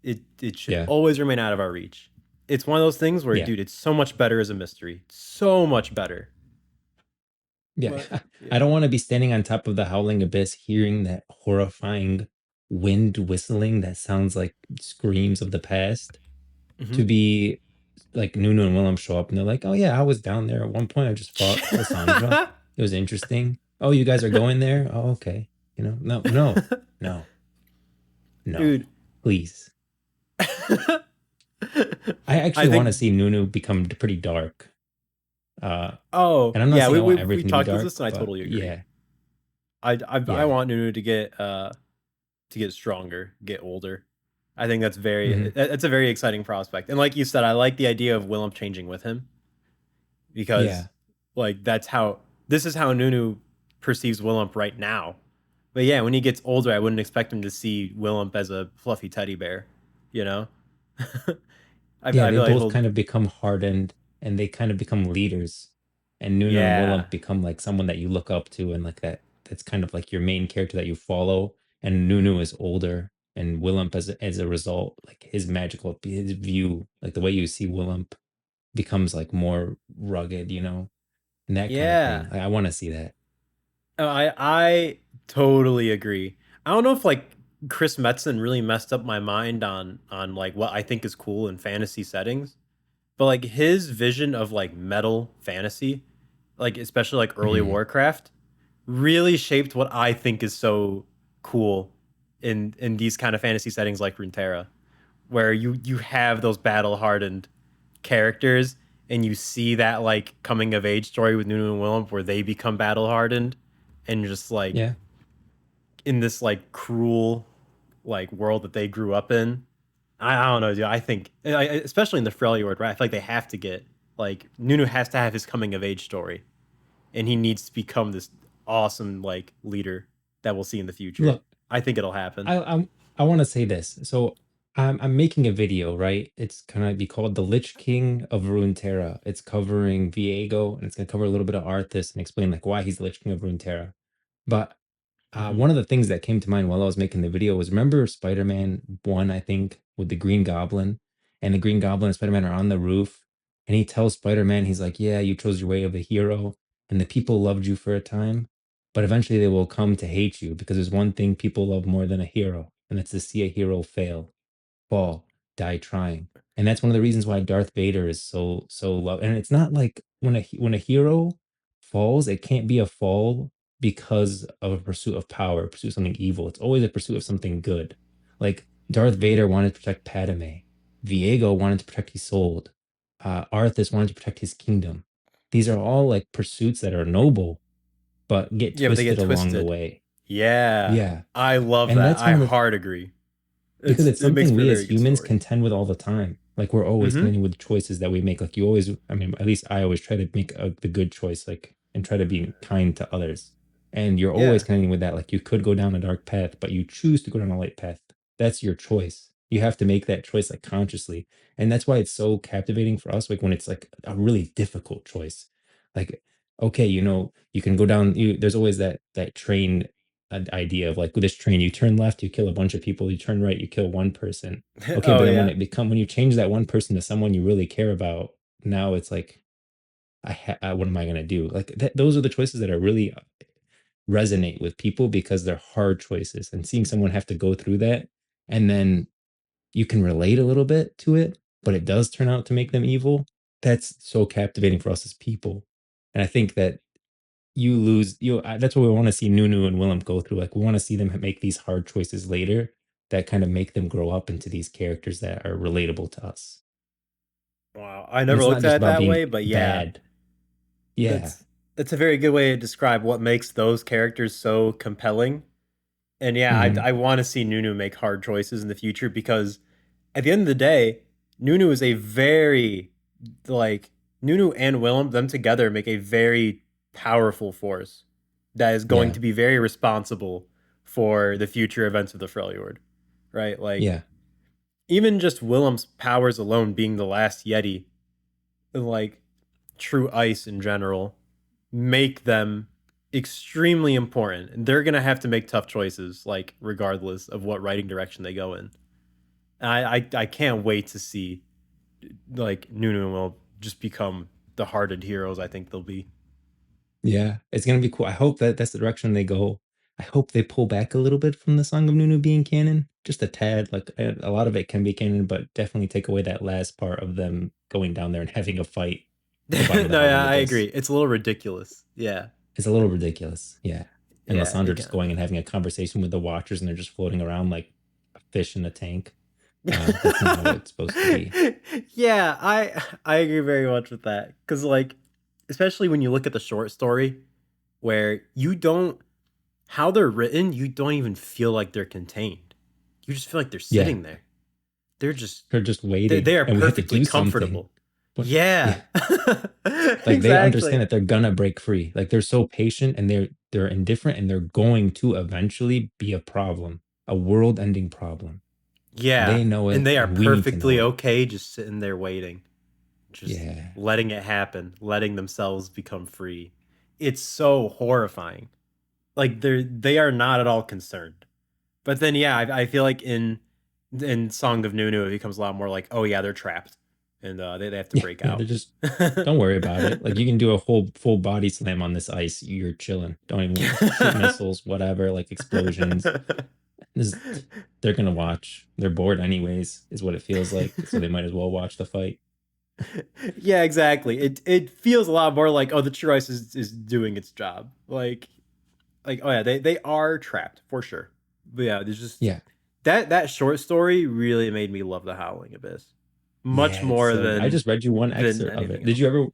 [SPEAKER 2] It should
[SPEAKER 1] Yeah.
[SPEAKER 2] always remain out of our reach. It's one of those things where,
[SPEAKER 1] Yeah.
[SPEAKER 2] dude, it's so much better as a mystery. So much better.
[SPEAKER 1] Yeah.
[SPEAKER 2] But
[SPEAKER 1] I
[SPEAKER 2] yeah.
[SPEAKER 1] don't want to be standing on top of the howling abyss hearing that horrifying wind whistling that sounds like screams of the past
[SPEAKER 2] Hmm.
[SPEAKER 1] to be like Nunu and Willem show up and they're like, "Oh yeah, I was down there at one point. I just fought Lysandra. It was interesting. Oh, you guys are going there? Oh, okay. No, no, no, no.
[SPEAKER 2] Dude.
[SPEAKER 1] Please." I
[SPEAKER 2] I
[SPEAKER 1] actually want to
[SPEAKER 2] think
[SPEAKER 1] see Nunu become pretty dark. Uh,
[SPEAKER 2] oh
[SPEAKER 1] and I'm not
[SPEAKER 2] yeah,
[SPEAKER 1] saying I want
[SPEAKER 2] we
[SPEAKER 1] everything to be
[SPEAKER 2] talked about
[SPEAKER 1] dark,
[SPEAKER 2] this and I
[SPEAKER 1] but
[SPEAKER 2] totally agree.
[SPEAKER 1] yeah,
[SPEAKER 2] I
[SPEAKER 1] yeah.
[SPEAKER 2] want Nunu to get stronger, get older. I think
[SPEAKER 1] Hmm.
[SPEAKER 2] that's a very exciting prospect. And like you said, I like the idea of Willem changing with him because
[SPEAKER 1] Yeah,
[SPEAKER 2] like this is how Nunu perceives Willump right now. But yeah, when he gets older, I wouldn't expect him to see Willump as a fluffy teddy bear, you know?
[SPEAKER 1] yeah.
[SPEAKER 2] I
[SPEAKER 1] They
[SPEAKER 2] feel like
[SPEAKER 1] both
[SPEAKER 2] he'll
[SPEAKER 1] kind of become hardened, and they kind of become leaders. And Nunu and
[SPEAKER 2] yeah.
[SPEAKER 1] Willem become like someone that you look up to, and like that. That's kind of like your main character that you follow. And Nunu is older, and Willem as a result, like his view, like the way you see Willem becomes like more rugged, and that kind of
[SPEAKER 2] Yeah.
[SPEAKER 1] thing. Like, I want to see that.
[SPEAKER 2] I totally agree. I don't know if like Chris Metzen really messed up my mind on like what I think is cool in fantasy settings, but like his vision of like metal fantasy, like especially like early
[SPEAKER 1] Hmm.
[SPEAKER 2] Warcraft, really shaped what I think is so cool in these kind of fantasy settings like Runeterra, where you have those battle hardened characters and you see that like coming of age story with Nunu and Willem where they become battle hardened and just like
[SPEAKER 1] Yeah.
[SPEAKER 2] in this like cruel like world that they grew up in. I don't know, dude. I think especially in the Freljord, right? I feel like they have to get like Nunu has to have his coming of age story and he needs to become this awesome like leader that we'll see in the future.
[SPEAKER 1] Look,
[SPEAKER 2] I think it'll happen.
[SPEAKER 1] I want to say this. So I'm making a video, right? It's gonna be called The Lich King of Runeterra. It's covering Viego and it's gonna cover a little bit of Arthas and explain like why he's the Lich King of Runeterra. But
[SPEAKER 2] Hmm.
[SPEAKER 1] one of the things that came to mind while I was making the video was remember Spider-Man 1, I think, with the Green Goblin, and the Green Goblin and Spider-Man are on the roof, and he tells Spider-Man, he's like, "Yeah, you chose your way of a hero, and the people loved you for a time, but eventually they will come to hate you because there's one thing people love more than a hero, and that's to see a hero fail." Fall, die trying. And that's one of the reasons why Darth Vader is so loved. And it's not like when a hero falls, it can't be a fall because of a pursuit of power, pursuit of something evil. It's always a pursuit of something good. Like Darth
[SPEAKER 2] Hmm.
[SPEAKER 1] Vader wanted to protect Padme. Viego wanted to protect Isolde. Arthas wanted to protect his kingdom. These are all like pursuits that are noble, but get
[SPEAKER 2] Yeah, but they
[SPEAKER 1] twisted
[SPEAKER 2] get
[SPEAKER 1] along the
[SPEAKER 2] twisted.
[SPEAKER 1] way.
[SPEAKER 2] Yeah,
[SPEAKER 1] Yeah.
[SPEAKER 2] I love
[SPEAKER 1] And
[SPEAKER 2] that.
[SPEAKER 1] that's
[SPEAKER 2] I
[SPEAKER 1] one of the
[SPEAKER 2] hard agree.
[SPEAKER 1] because it's
[SPEAKER 2] It makes
[SPEAKER 1] something
[SPEAKER 2] for a
[SPEAKER 1] we as
[SPEAKER 2] very good
[SPEAKER 1] humans
[SPEAKER 2] story.
[SPEAKER 1] contend with all the time. Like we're always
[SPEAKER 2] Hmm.
[SPEAKER 1] contending with choices that we make. Like you always, I mean, at least I always try to make the good choice, like and try to be kind to others. And you're always
[SPEAKER 2] Yeah.
[SPEAKER 1] contending with that. Like you could go down a dark path, but you choose to go down a light path. That's your choice. You have to make that choice like consciously, and that's why it's so captivating for us. Like when it's like a really difficult choice, like okay, you can go down. There's always that train idea of like with this train, you turn left, you kill a bunch of people, you turn right, you kill one person. Okay,
[SPEAKER 2] Oh
[SPEAKER 1] but then
[SPEAKER 2] yeah.
[SPEAKER 1] when you change that one person to someone you really care about, now it's like what am I gonna do? Like those are the choices that are really resonate with people because they're hard choices. And seeing someone have to go through that, and then you can relate a little bit to it, but it does turn out to make them evil. That's so captivating for us as people. And I think that that's what we want to see Nunu and Willem go through. Like we want to see them make these hard choices later that kind of make them grow up into these characters that are relatable to us.
[SPEAKER 2] Wow, I
[SPEAKER 1] And
[SPEAKER 2] never
[SPEAKER 1] it's not
[SPEAKER 2] looked
[SPEAKER 1] just
[SPEAKER 2] at it
[SPEAKER 1] about
[SPEAKER 2] that
[SPEAKER 1] being
[SPEAKER 2] way, but yeah,
[SPEAKER 1] bad. Yeah.
[SPEAKER 2] that's a very good way to describe what makes those characters so compelling. And yeah,
[SPEAKER 1] Hmm.
[SPEAKER 2] I want to see Nunu make hard choices in the future because at the end of the day, Nunu is a very like Nunu and Willem them together make a very powerful force that is going
[SPEAKER 1] Yeah.
[SPEAKER 2] to be very responsible for the future events of the Freljord, right? Like
[SPEAKER 1] Yeah.
[SPEAKER 2] even just Willem's powers alone being the last Yeti, like true ice in general, make them extremely important. And they're gonna have to make tough choices, like regardless of what writing direction they go in. And I can't wait to see like Nunu will just become the hearted heroes I think they'll be.
[SPEAKER 1] Yeah. It's gonna be cool. I hope that that's the direction they go. I hope they pull back a little bit from the Song of Nunu being canon, just a tad. Like a lot of it can be canon, but definitely take away that last part of them going down there and having a fight at the bottom of the
[SPEAKER 2] No, yeah,
[SPEAKER 1] Howling
[SPEAKER 2] I agree.
[SPEAKER 1] Abyss.
[SPEAKER 2] It's a little ridiculous. Yeah.
[SPEAKER 1] It's a little ridiculous. Yeah. And
[SPEAKER 2] Yeah,
[SPEAKER 1] Lysandra
[SPEAKER 2] it
[SPEAKER 1] just
[SPEAKER 2] can
[SPEAKER 1] going and having a conversation with the Watchers and they're just floating around like a fish in a tank. That's not how it's supposed to be.
[SPEAKER 2] Yeah, I agree very much with that cuz like especially when you look at the short story where you don't how they're written, you don't even feel like they're contained. You just feel like they're
[SPEAKER 1] Yeah.
[SPEAKER 2] sitting there. They're just
[SPEAKER 1] They're just waiting
[SPEAKER 2] they are
[SPEAKER 1] and we have to
[SPEAKER 2] perfectly
[SPEAKER 1] do something.
[SPEAKER 2] comfortable.
[SPEAKER 1] But
[SPEAKER 2] Yeah.
[SPEAKER 1] yeah, like they
[SPEAKER 2] Exactly.
[SPEAKER 1] understand that they're gonna break free. Like they're so patient and they're indifferent and they're going to eventually be a problem, a world-ending problem.
[SPEAKER 2] Yeah.
[SPEAKER 1] They know
[SPEAKER 2] And
[SPEAKER 1] it
[SPEAKER 2] they are
[SPEAKER 1] and we need to
[SPEAKER 2] perfectly
[SPEAKER 1] know it.
[SPEAKER 2] okay just sitting there waiting, just
[SPEAKER 1] Yeah.
[SPEAKER 2] letting it happen, letting themselves become free. It's so horrifying. Like they are not at all concerned. But then yeah, I feel like in Song of Nunu it becomes a lot more like, oh yeah, they're trapped and they have to
[SPEAKER 1] Yeah.
[SPEAKER 2] break
[SPEAKER 1] Yeah. They're
[SPEAKER 2] out.
[SPEAKER 1] just don't worry about it. Like you can do a whole full body slam on this ice. You're chilling. Don't even shoot missiles, whatever, like explosions. This, they're gonna watch. They're bored anyways, is what it feels like. So they might as well watch the fight.
[SPEAKER 2] Yeah, exactly. It feels a lot more like, oh, the true ice is doing its job. Like oh yeah, they are trapped for sure. But yeah, there's just
[SPEAKER 1] Yeah.
[SPEAKER 2] that short story really made me love the Howling Abyss
[SPEAKER 1] Yeah,
[SPEAKER 2] much
[SPEAKER 1] it's
[SPEAKER 2] more
[SPEAKER 1] so I just read you one
[SPEAKER 2] than
[SPEAKER 1] excerpt of
[SPEAKER 2] anything
[SPEAKER 1] it. Did
[SPEAKER 2] else.
[SPEAKER 1] you ever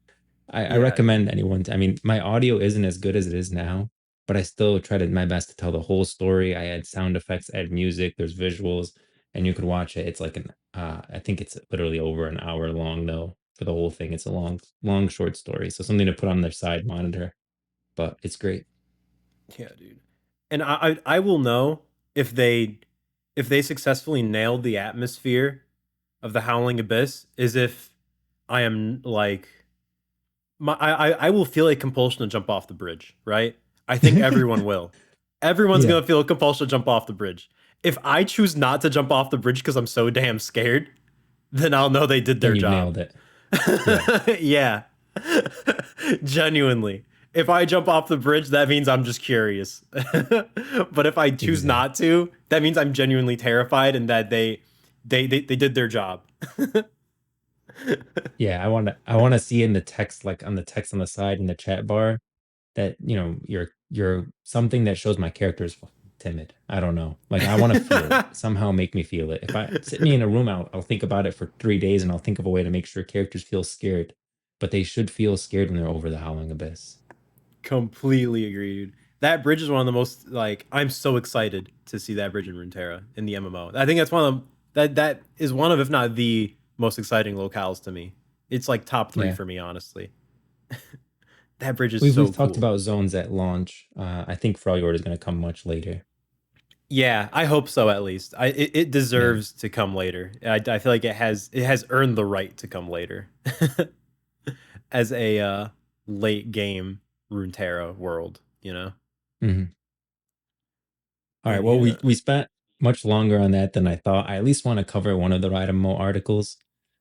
[SPEAKER 1] I
[SPEAKER 2] Yeah,
[SPEAKER 1] recommend anyone to, I mean, my audio isn't as good as it is now, but I still try to my best to tell the whole story. I add sound effects, add music, there's visuals, and you could watch it. It's like an I think it's literally over an hour long though for the whole thing. It's a long short story. So something to put on their side monitor, but it's great.
[SPEAKER 2] yeah, dude. And I will know if they successfully nailed the atmosphere of the Howling Abyss is if I am like I will feel a compulsion to jump off the bridge, right? I think everyone will. Everyone's
[SPEAKER 1] Yeah,
[SPEAKER 2] gonna feel a compulsion to jump off the bridge. If I choose not to jump off the bridge because I'm so damn scared, then I'll know they did
[SPEAKER 1] then
[SPEAKER 2] their
[SPEAKER 1] you've
[SPEAKER 2] job.
[SPEAKER 1] nailed it. Yeah,
[SPEAKER 2] Yeah. Genuinely. If I jump off the bridge, that means I'm just curious. But if I choose not
[SPEAKER 1] exactly.
[SPEAKER 2] to, that means I'm genuinely terrified and that they did their job.
[SPEAKER 1] Yeah, I want to see in the text, like on the text on the side in the chat bar, that you're something that shows my character is timid. I don't know. Like I want to feel it. Somehow make me feel it. If I sit me in a room, I'll think about it for 3 days and I'll think of a way to make sure characters feel scared. But they should feel scared when they're over the Howling Abyss.
[SPEAKER 2] Completely agreed. That bridge is one of the most like I'm so excited to see that bridge in Runeterra in the MMO. I think that's one of them that is one of if not the most exciting locales to me. It's like top 3
[SPEAKER 1] Yeah.
[SPEAKER 2] for me honestly. That bridge is
[SPEAKER 1] We've
[SPEAKER 2] so
[SPEAKER 1] talked
[SPEAKER 2] cool.
[SPEAKER 1] about zones at launch. I think Freljord is going to come much later.
[SPEAKER 2] Yeah, I hope so at least. It
[SPEAKER 1] Yeah.
[SPEAKER 2] deserves to come later. I feel like it has earned the right to come later as a late game Runeterra world, you know.
[SPEAKER 1] Mhm. All right.
[SPEAKER 2] And
[SPEAKER 1] Well,
[SPEAKER 2] yeah.
[SPEAKER 1] we spent much longer on that than I thought. I at least want to cover one of the RiotMMO articles.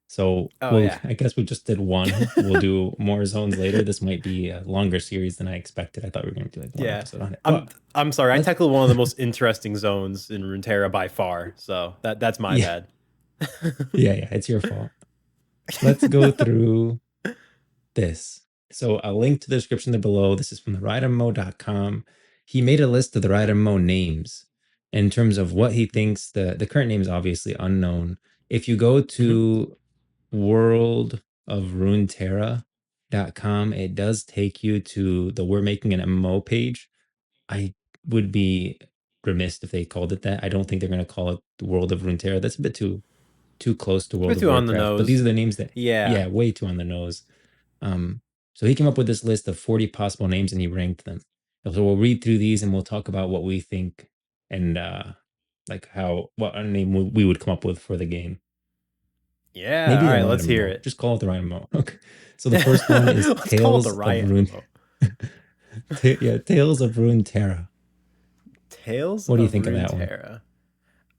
[SPEAKER 1] So
[SPEAKER 2] Oh
[SPEAKER 1] we'll,
[SPEAKER 2] yeah.
[SPEAKER 1] I guess we just did one. We'll do more zones later. This might be a longer series than I expected. I thought we were going to do like one
[SPEAKER 2] Yeah.
[SPEAKER 1] episode on it.
[SPEAKER 2] I'm
[SPEAKER 1] But
[SPEAKER 2] I'm sorry. I
[SPEAKER 1] let's,
[SPEAKER 2] tackled one of the most interesting zones in Runeterra by far. So that's my
[SPEAKER 1] yeah,
[SPEAKER 2] bad.
[SPEAKER 1] yeah, it's your fault. Let's go through this. So I'll link to the description there below. This is from the RiotMMO.com. He made a list of the RiotMMO names in terms of what he thinks the current name is obviously unknown. If you go
[SPEAKER 2] Mhm.
[SPEAKER 1] to world of Runeterra.com, it does take you to the We're Making an MMO page. I would be remiss if they called it that. I don't think they're going to call it the World of Runeterra. That's a bit too close to
[SPEAKER 2] It's a
[SPEAKER 1] World
[SPEAKER 2] bit
[SPEAKER 1] of
[SPEAKER 2] too on the
[SPEAKER 1] Warcraft. But these
[SPEAKER 2] nose.
[SPEAKER 1] are the names that,
[SPEAKER 2] Yeah.
[SPEAKER 1] yeah, way too on the nose. Um, so he came up with this list of 40 possible names and he ranked them. So we'll read through these and we'll talk about what we think and like how what a name we would come up with for the game.
[SPEAKER 2] Yeah.
[SPEAKER 1] Maybe
[SPEAKER 2] All
[SPEAKER 1] the
[SPEAKER 2] right.
[SPEAKER 1] Riot
[SPEAKER 2] Let's hear
[SPEAKER 1] MMO.
[SPEAKER 2] it.
[SPEAKER 1] Just call it the Riot MMO. Okay. So the first one is
[SPEAKER 2] Let's call it the
[SPEAKER 1] Tales of
[SPEAKER 2] Riot
[SPEAKER 1] Rune.
[SPEAKER 2] MMO.
[SPEAKER 1] Yeah, Tales of Runeterra.
[SPEAKER 2] Tales
[SPEAKER 1] What do you
[SPEAKER 2] of
[SPEAKER 1] think of that one?
[SPEAKER 2] Runeterra.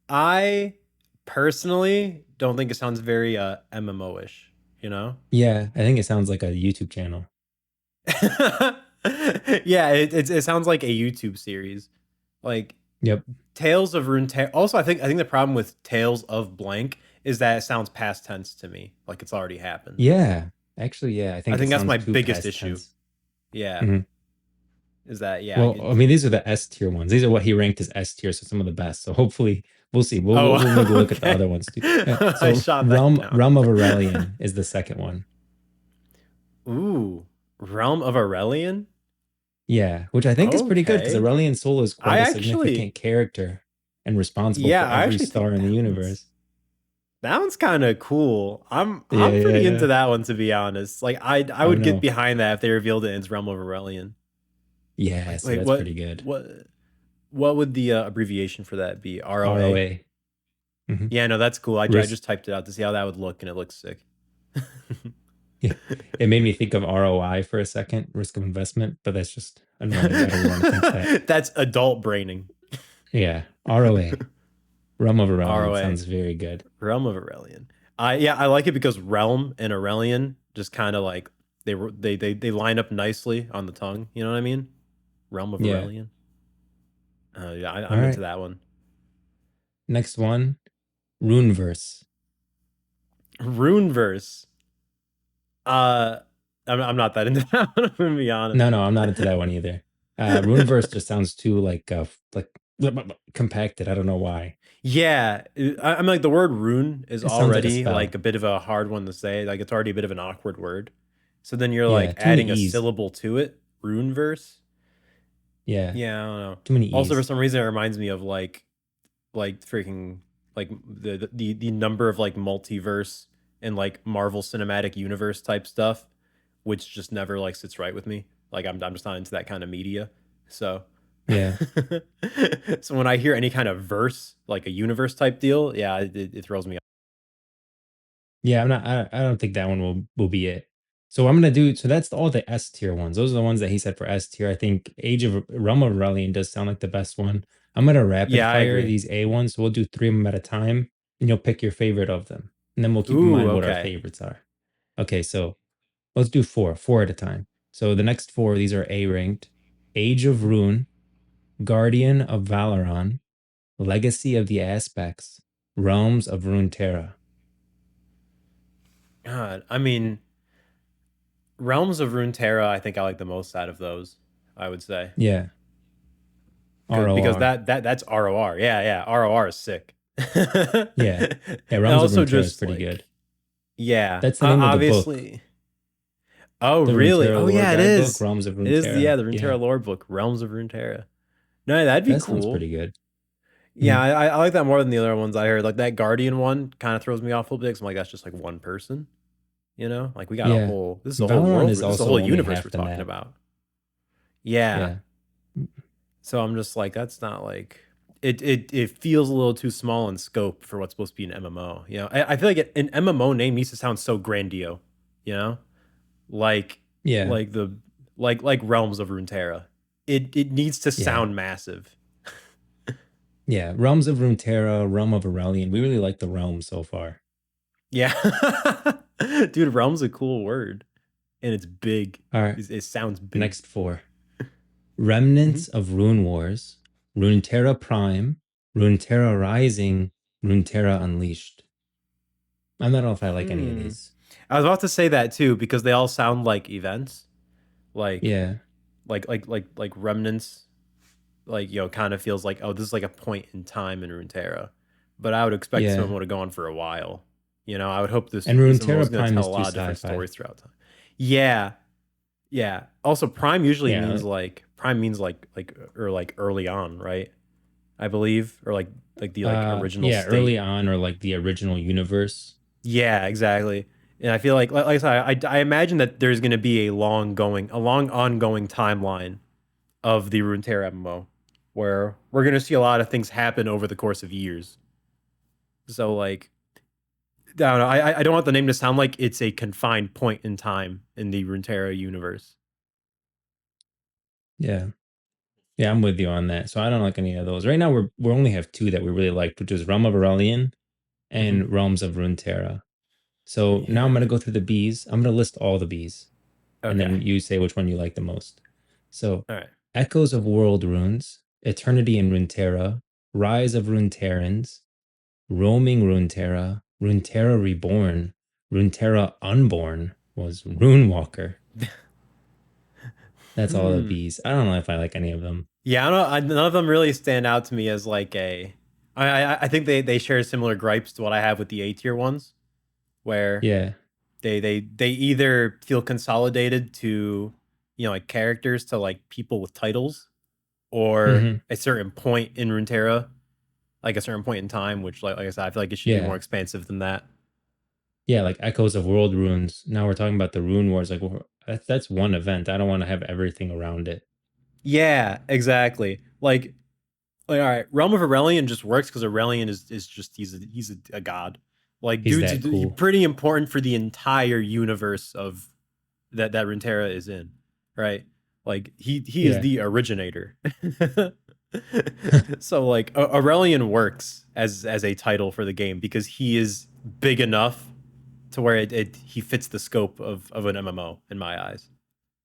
[SPEAKER 2] I personally don't think it sounds very MMO-ish, you know?
[SPEAKER 1] Yeah, I think it sounds like a YouTube channel.
[SPEAKER 2] Yeah, it sounds like a YouTube series. Like
[SPEAKER 1] Yep.
[SPEAKER 2] Tales of Runeterra. Also, I think the problem with Tales of blank is that it sounds past tense to me, like it's already happened.
[SPEAKER 1] Yeah. Actually, yeah, I
[SPEAKER 2] I
[SPEAKER 1] think it
[SPEAKER 2] think that's
[SPEAKER 1] sounds
[SPEAKER 2] my
[SPEAKER 1] too
[SPEAKER 2] biggest
[SPEAKER 1] past
[SPEAKER 2] issue.
[SPEAKER 1] tense.
[SPEAKER 2] Yeah,
[SPEAKER 1] Mhm.
[SPEAKER 2] is that yeah?
[SPEAKER 1] Well, I mean, these are the S tier ones. These are what he ranked as S tier, so some of the best. So hopefully, we'll see. We'll maybe
[SPEAKER 2] Oh,
[SPEAKER 1] look at the
[SPEAKER 2] okay.
[SPEAKER 1] other ones too.
[SPEAKER 2] I
[SPEAKER 1] So
[SPEAKER 2] shot that down.
[SPEAKER 1] Realm of Aurelion is the second one.
[SPEAKER 2] Ooh, Realm of Aurelion.
[SPEAKER 1] Yeah, which I think is pretty good because
[SPEAKER 2] Okay,
[SPEAKER 1] Aurelion Sol is
[SPEAKER 2] I
[SPEAKER 1] quite a
[SPEAKER 2] actually,
[SPEAKER 1] significant character and responsible
[SPEAKER 2] yeah,
[SPEAKER 1] for
[SPEAKER 2] I
[SPEAKER 1] every
[SPEAKER 2] actually
[SPEAKER 1] star
[SPEAKER 2] think
[SPEAKER 1] in the
[SPEAKER 2] that
[SPEAKER 1] universe.
[SPEAKER 2] one's kind of cool. I'm
[SPEAKER 1] Yeah,
[SPEAKER 2] I'm
[SPEAKER 1] yeah,
[SPEAKER 2] pretty
[SPEAKER 1] yeah.
[SPEAKER 2] into that one to be honest. Like I
[SPEAKER 1] Oh
[SPEAKER 2] would get
[SPEAKER 1] no.
[SPEAKER 2] behind that if they revealed it in Realm of Aurelion.
[SPEAKER 1] Yeah,
[SPEAKER 2] Like
[SPEAKER 1] see,
[SPEAKER 2] wait,
[SPEAKER 1] that's pretty good.
[SPEAKER 2] what would the abbreviation for that be? ROA?
[SPEAKER 1] ROA. Hmm.
[SPEAKER 2] Yeah, no, that's cool. I
[SPEAKER 1] Risk.
[SPEAKER 2] just typed it out to see how that would look, and it looks sick.
[SPEAKER 1] Yeah, it made me think of ROI for a second, risk of investment, but that's just annoying. I don't want to think that.
[SPEAKER 2] That's adult braining.
[SPEAKER 1] Yeah, ROA. Realm of Aurelion
[SPEAKER 2] ROA,
[SPEAKER 1] sounds very good.
[SPEAKER 2] Realm of Aurelion. I like it because Realm and Aurelion just kind of like they line up nicely on the tongue. You know what I mean? Realm of
[SPEAKER 1] Yeah.
[SPEAKER 2] Aurelion. Yeah,
[SPEAKER 1] All
[SPEAKER 2] I'm into
[SPEAKER 1] right.
[SPEAKER 2] that one.
[SPEAKER 1] Next one, Runeverse.
[SPEAKER 2] Runeverse. Uh, I'm not that into that one. I'm gonna be honest.
[SPEAKER 1] No, I'm not into that one either. Runeverse just sounds too like compacted. I don't know why.
[SPEAKER 2] Yeah, I'm like the word rune is
[SPEAKER 1] It sounds like a
[SPEAKER 2] already like
[SPEAKER 1] spell.
[SPEAKER 2] a bit of a hard one to say. Like it's already a bit of an awkward word. So then you're
[SPEAKER 1] Yeah,
[SPEAKER 2] like
[SPEAKER 1] too many
[SPEAKER 2] adding a
[SPEAKER 1] E's.
[SPEAKER 2] syllable to it. Runeverse.
[SPEAKER 1] Yeah,
[SPEAKER 2] Yeah, I don't know.
[SPEAKER 1] too many
[SPEAKER 2] Also, for
[SPEAKER 1] E's.
[SPEAKER 2] some reason, it reminds me of like freaking like the number of like multiverse and like Marvel Cinematic Universe type stuff, which just never like sits right with me. Like I'm just not into that kind of media. So
[SPEAKER 1] Yeah.
[SPEAKER 2] so when I hear any kind of verse, like a universe type deal, yeah, it throws me off.
[SPEAKER 1] Yeah, I'm not. I don't think that one will be it. So I'm gonna do. So that's all the S tier ones. Those are the ones that he said for S tier. I think Age of Realm of Aurelion does sound like the best one. I'm gonna rapid
[SPEAKER 2] Yeah, I
[SPEAKER 1] fire
[SPEAKER 2] agree.
[SPEAKER 1] these A ones. So we'll do three of them at a time, and you'll pick your favorite of them, and then we'll keep in
[SPEAKER 2] Ooh,
[SPEAKER 1] mind what our
[SPEAKER 2] okay.
[SPEAKER 1] favorites are. Okay, so let's do four at a time. So the next four, these are A ranked: Age of Rune, Guardian of Valoron, Legacy of the Aspects, Realms of Runeterra.
[SPEAKER 2] God, I mean, Realms of Runeterra, I think I like the most out of those. I would say
[SPEAKER 1] Yeah,
[SPEAKER 2] because
[SPEAKER 1] ROR.
[SPEAKER 2] that's ROR. Yeah, yeah, ROR is sick.
[SPEAKER 1] Yeah. Yeah,
[SPEAKER 2] And
[SPEAKER 1] Realms of
[SPEAKER 2] also
[SPEAKER 1] Runeterra is
[SPEAKER 2] just
[SPEAKER 1] pretty
[SPEAKER 2] like
[SPEAKER 1] good.
[SPEAKER 2] yeah,
[SPEAKER 1] That's the name of the book.
[SPEAKER 2] obviously. Oh,
[SPEAKER 1] The
[SPEAKER 2] really?
[SPEAKER 1] Runeterra
[SPEAKER 2] Oh,
[SPEAKER 1] lore
[SPEAKER 2] yeah, it
[SPEAKER 1] guidebook,
[SPEAKER 2] is.
[SPEAKER 1] Realms of
[SPEAKER 2] It is, yeah,
[SPEAKER 1] Runeterra.
[SPEAKER 2] the
[SPEAKER 1] Yeah.
[SPEAKER 2] Runeterra lore book, Realms of Runeterra. No, that'd be
[SPEAKER 1] That sounds
[SPEAKER 2] cool.
[SPEAKER 1] pretty good.
[SPEAKER 2] Yeah,
[SPEAKER 1] Mhm.
[SPEAKER 2] I like that more than the other ones I heard. Like that Guardian one kind of throws me off a little bit 'cause I'm like, that's just like one person, you know? Like we got a
[SPEAKER 1] Yeah.
[SPEAKER 2] whole, this is a whole
[SPEAKER 1] Valorant
[SPEAKER 2] world,
[SPEAKER 1] is
[SPEAKER 2] this is a
[SPEAKER 1] also
[SPEAKER 2] whole
[SPEAKER 1] only
[SPEAKER 2] universe
[SPEAKER 1] half
[SPEAKER 2] we're
[SPEAKER 1] the
[SPEAKER 2] talking
[SPEAKER 1] map.
[SPEAKER 2] about. Yeah.
[SPEAKER 1] Yeah.
[SPEAKER 2] So I'm just like, that's not like, it feels a little too small in scope for what's supposed to be an MMO. You know, I feel like an MMO name needs to sound so grandiose, you know? Like,
[SPEAKER 1] Yeah.
[SPEAKER 2] like the, like Realms of Runeterra. It needs to
[SPEAKER 1] Yeah.
[SPEAKER 2] sound massive.
[SPEAKER 1] Yeah. Realms of Runeterra, Realm of Aurelion. We really like the realm so far.
[SPEAKER 2] Yeah. Dude, realm's a cool word. And it's big.
[SPEAKER 1] All right,
[SPEAKER 2] It sounds big.
[SPEAKER 1] next four.
[SPEAKER 2] Hmm.
[SPEAKER 1] Remnants of Rune Wars, Runeterra Prime, Runeterra Rising, Runeterra Unleashed. I don't know if I like any of
[SPEAKER 2] Hmm.
[SPEAKER 1] these.
[SPEAKER 2] I was about to say that too because they all sound like events, like
[SPEAKER 1] Yeah,
[SPEAKER 2] like remnants. Like kind of feels like, oh, this is like a point in time in Runeterra, but I would expect some of
[SPEAKER 1] yeah.
[SPEAKER 2] them would go on for a while. I would hope
[SPEAKER 1] And
[SPEAKER 2] this MMO is
[SPEAKER 1] Runeterra
[SPEAKER 2] going to
[SPEAKER 1] Prime
[SPEAKER 2] tell
[SPEAKER 1] is
[SPEAKER 2] a
[SPEAKER 1] too
[SPEAKER 2] lot of different
[SPEAKER 1] sci-fi.
[SPEAKER 2] stories throughout time. Yeah, yeah. Also, Prime usually
[SPEAKER 1] Yeah,
[SPEAKER 2] means like or like early on, right? I believe, or like the like original
[SPEAKER 1] yeah, early
[SPEAKER 2] state.
[SPEAKER 1] on or like the original universe.
[SPEAKER 2] Yeah, exactly. And I feel like I said, I imagine that there's going to be a long ongoing timeline of the Runeterra MMO, where we're going to see a lot of things happen over the course of years. So like, I don't know. I don't want the name to sound like it's a confined point in time in the Runeterra universe.
[SPEAKER 1] Yeah. Yeah, I'm with you on that. So I don't like any of those. Right now we only have two that we really liked, which is Realm of Aurelion
[SPEAKER 2] Hmm.
[SPEAKER 1] and Realms of Runeterra. So now I'm
[SPEAKER 2] Yeah.
[SPEAKER 1] gonna go through the bees. I'm gonna list all the bees, and
[SPEAKER 2] Okay.
[SPEAKER 1] then you say which one you like the most. So
[SPEAKER 2] All right.
[SPEAKER 1] Echoes of World Runes, Eternity in Runeterra, Rise of Runeterrans, Roaming Runeterra, Runeterra Reborn, Runeterra Unborn was Runewalker. That's all the
[SPEAKER 2] Hmm.
[SPEAKER 1] bees. I don't know if I like any of them.
[SPEAKER 2] Yeah, I don't know. None of them really stand out to me as like a. I think they share similar gripes to what I have with the A tier ones, where
[SPEAKER 1] Yeah.
[SPEAKER 2] they either feel consolidated to like characters to like people with titles, or
[SPEAKER 1] Hmm.
[SPEAKER 2] a certain point in Runeterra, like a certain point in time, which like I said, I feel like it should be more
[SPEAKER 1] Yeah.
[SPEAKER 2] expansive than that.
[SPEAKER 1] Yeah, like Echoes of World Runes. Now we're talking about the Rune Wars. Like that's one event. I don't want to have everything around it.
[SPEAKER 2] Yeah, exactly. Like all right, Realm of Aurelion just works because Aurelion is just he's a god. Like
[SPEAKER 1] He's
[SPEAKER 2] dude's
[SPEAKER 1] that
[SPEAKER 2] he's
[SPEAKER 1] cool.
[SPEAKER 2] pretty important for the entire universe of that Runeterra is in, right? Like he is
[SPEAKER 1] Yeah.
[SPEAKER 2] the originator. So like Aurelion works as a title for the game because he is big enough to where he fits the scope of an MMO in my eyes,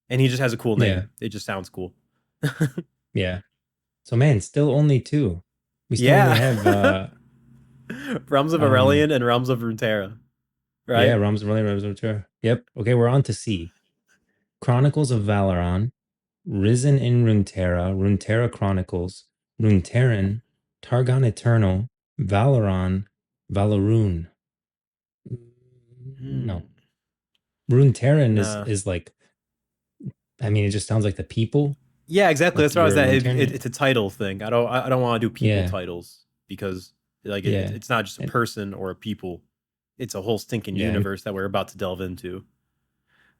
[SPEAKER 2] and he just has a cool
[SPEAKER 1] Yeah.
[SPEAKER 2] name. It just sounds cool.
[SPEAKER 1] Yeah. So man, still only two. We still only
[SPEAKER 2] Yeah.
[SPEAKER 1] have
[SPEAKER 2] Realms of
[SPEAKER 1] um
[SPEAKER 2] Aurelion and Realms of Runeterra,
[SPEAKER 1] yeah,
[SPEAKER 2] right?
[SPEAKER 1] Realms of Really Realms of Terror. Yep. Okay, we're on to C. Chronicles of Valoron, Risen in Runeterra, Runeterra Chronicles, Runeterran, Targon Eternal, Valoron, Valorune. No.
[SPEAKER 2] Hmm.
[SPEAKER 1] Runeterran
[SPEAKER 2] Nah.
[SPEAKER 1] is like, I mean, it just sounds like the people.
[SPEAKER 2] Yeah, exactly.
[SPEAKER 1] Like
[SPEAKER 2] That's what I was
[SPEAKER 1] you're a
[SPEAKER 2] at.
[SPEAKER 1] Runeterran.
[SPEAKER 2] It's a title thing. I don't want to do people
[SPEAKER 1] Yeah.
[SPEAKER 2] titles because like
[SPEAKER 1] Yeah.
[SPEAKER 2] it's not just a
[SPEAKER 1] And
[SPEAKER 2] person or a people. It's a whole stinking
[SPEAKER 1] yeah. And,
[SPEAKER 2] universe that we're about to delve into.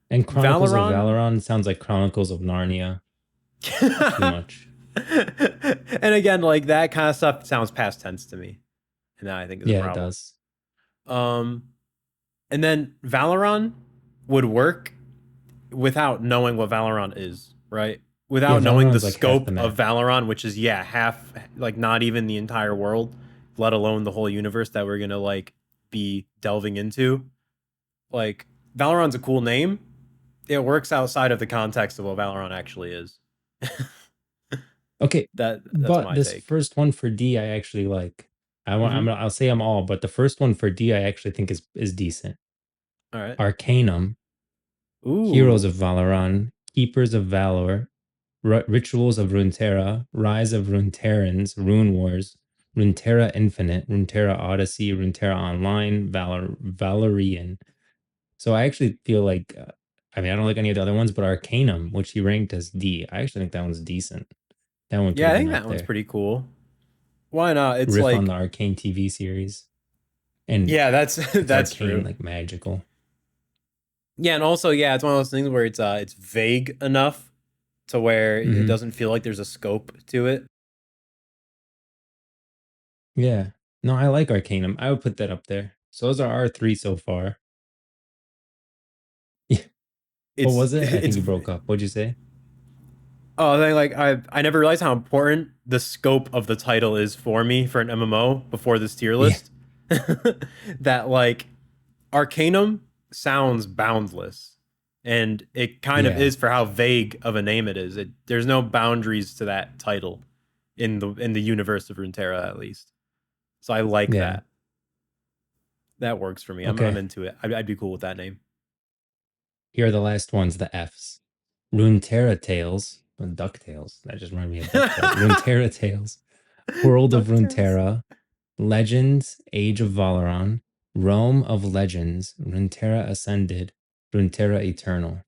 [SPEAKER 1] and Chronicles of
[SPEAKER 2] Valoron.
[SPEAKER 1] Valoron sounds like Chronicles of Narnia. Too much.
[SPEAKER 2] And again, like that kind of stuff sounds past tense to me, and that I think is a
[SPEAKER 1] Yeah, it
[SPEAKER 2] problem.
[SPEAKER 1] does.
[SPEAKER 2] Um, and then Valoron would work without knowing what Valorant is, right?
[SPEAKER 1] Yeah,
[SPEAKER 2] Without knowing the
[SPEAKER 1] Valoron's like half the
[SPEAKER 2] scope of
[SPEAKER 1] map.
[SPEAKER 2] Valorant, which is half, like not even the entire world, let alone the whole universe that we're gonna like be delving into. Like Valorant's a cool name. It works outside of the context of what Valorant actually is.
[SPEAKER 1] Okay,
[SPEAKER 2] That's
[SPEAKER 1] but
[SPEAKER 2] my
[SPEAKER 1] this
[SPEAKER 2] take.
[SPEAKER 1] first one for D, I actually like.
[SPEAKER 2] Hmm.
[SPEAKER 1] I'll say them all, but the first one for D, I actually think is decent.
[SPEAKER 2] All right.
[SPEAKER 1] Arcanum, Heroes
[SPEAKER 2] Ooh.
[SPEAKER 1] of Valoron, Keepers of Valor, Rituals of Runeterra, Rise of Runeterrans, Rune Wars, Runeterra Infinite, Runeterra Odyssey, Runeterra Online, Valorian. So I actually feel like, I mean, I don't like any of the other ones, but Arcanum, which he ranked as D, I actually think that one's decent. That one could
[SPEAKER 2] Yeah,
[SPEAKER 1] have
[SPEAKER 2] I
[SPEAKER 1] been
[SPEAKER 2] think
[SPEAKER 1] up
[SPEAKER 2] that one's
[SPEAKER 1] there.
[SPEAKER 2] pretty cool. Why not? It's
[SPEAKER 1] Riff on the
[SPEAKER 2] like,
[SPEAKER 1] Arcane TV series, and
[SPEAKER 2] yeah, that's
[SPEAKER 1] it's
[SPEAKER 2] that's
[SPEAKER 1] arcane
[SPEAKER 2] true.
[SPEAKER 1] like magical.
[SPEAKER 2] Yeah, and also, yeah, it's one of those things where it's vague enough to where it
[SPEAKER 1] Hmm.
[SPEAKER 2] doesn't feel like there's a scope to it.
[SPEAKER 1] Yeah, no, I like Arcanum. I would put that up there. So those are our three so far. What
[SPEAKER 2] It's
[SPEAKER 1] was it? I think
[SPEAKER 2] it's
[SPEAKER 1] you broke up. What'd you say?
[SPEAKER 2] oh, I never realized how important the scope of the title is for me for an MMO before this tier
[SPEAKER 1] Yeah.
[SPEAKER 2] list. That like Arcanum sounds boundless, and it kind of
[SPEAKER 1] Yeah,
[SPEAKER 2] is for how vague of a name it is. There's no boundaries to that title in the universe of Runeterra, at least. So I like
[SPEAKER 1] yeah.
[SPEAKER 2] that. That works for me. I'm
[SPEAKER 1] Okay.
[SPEAKER 2] into it. I'd be cool with that name.
[SPEAKER 1] Here are the last ones, the F's. Runeterra Tales. DuckTales. That just reminded me of DuckTales. Runeterra Tales. World of
[SPEAKER 2] DuckTales.
[SPEAKER 1] Runeterra. Legends, Age of Valeron. Realm of Legends. Runeterra Ascended. Runeterra Eternal.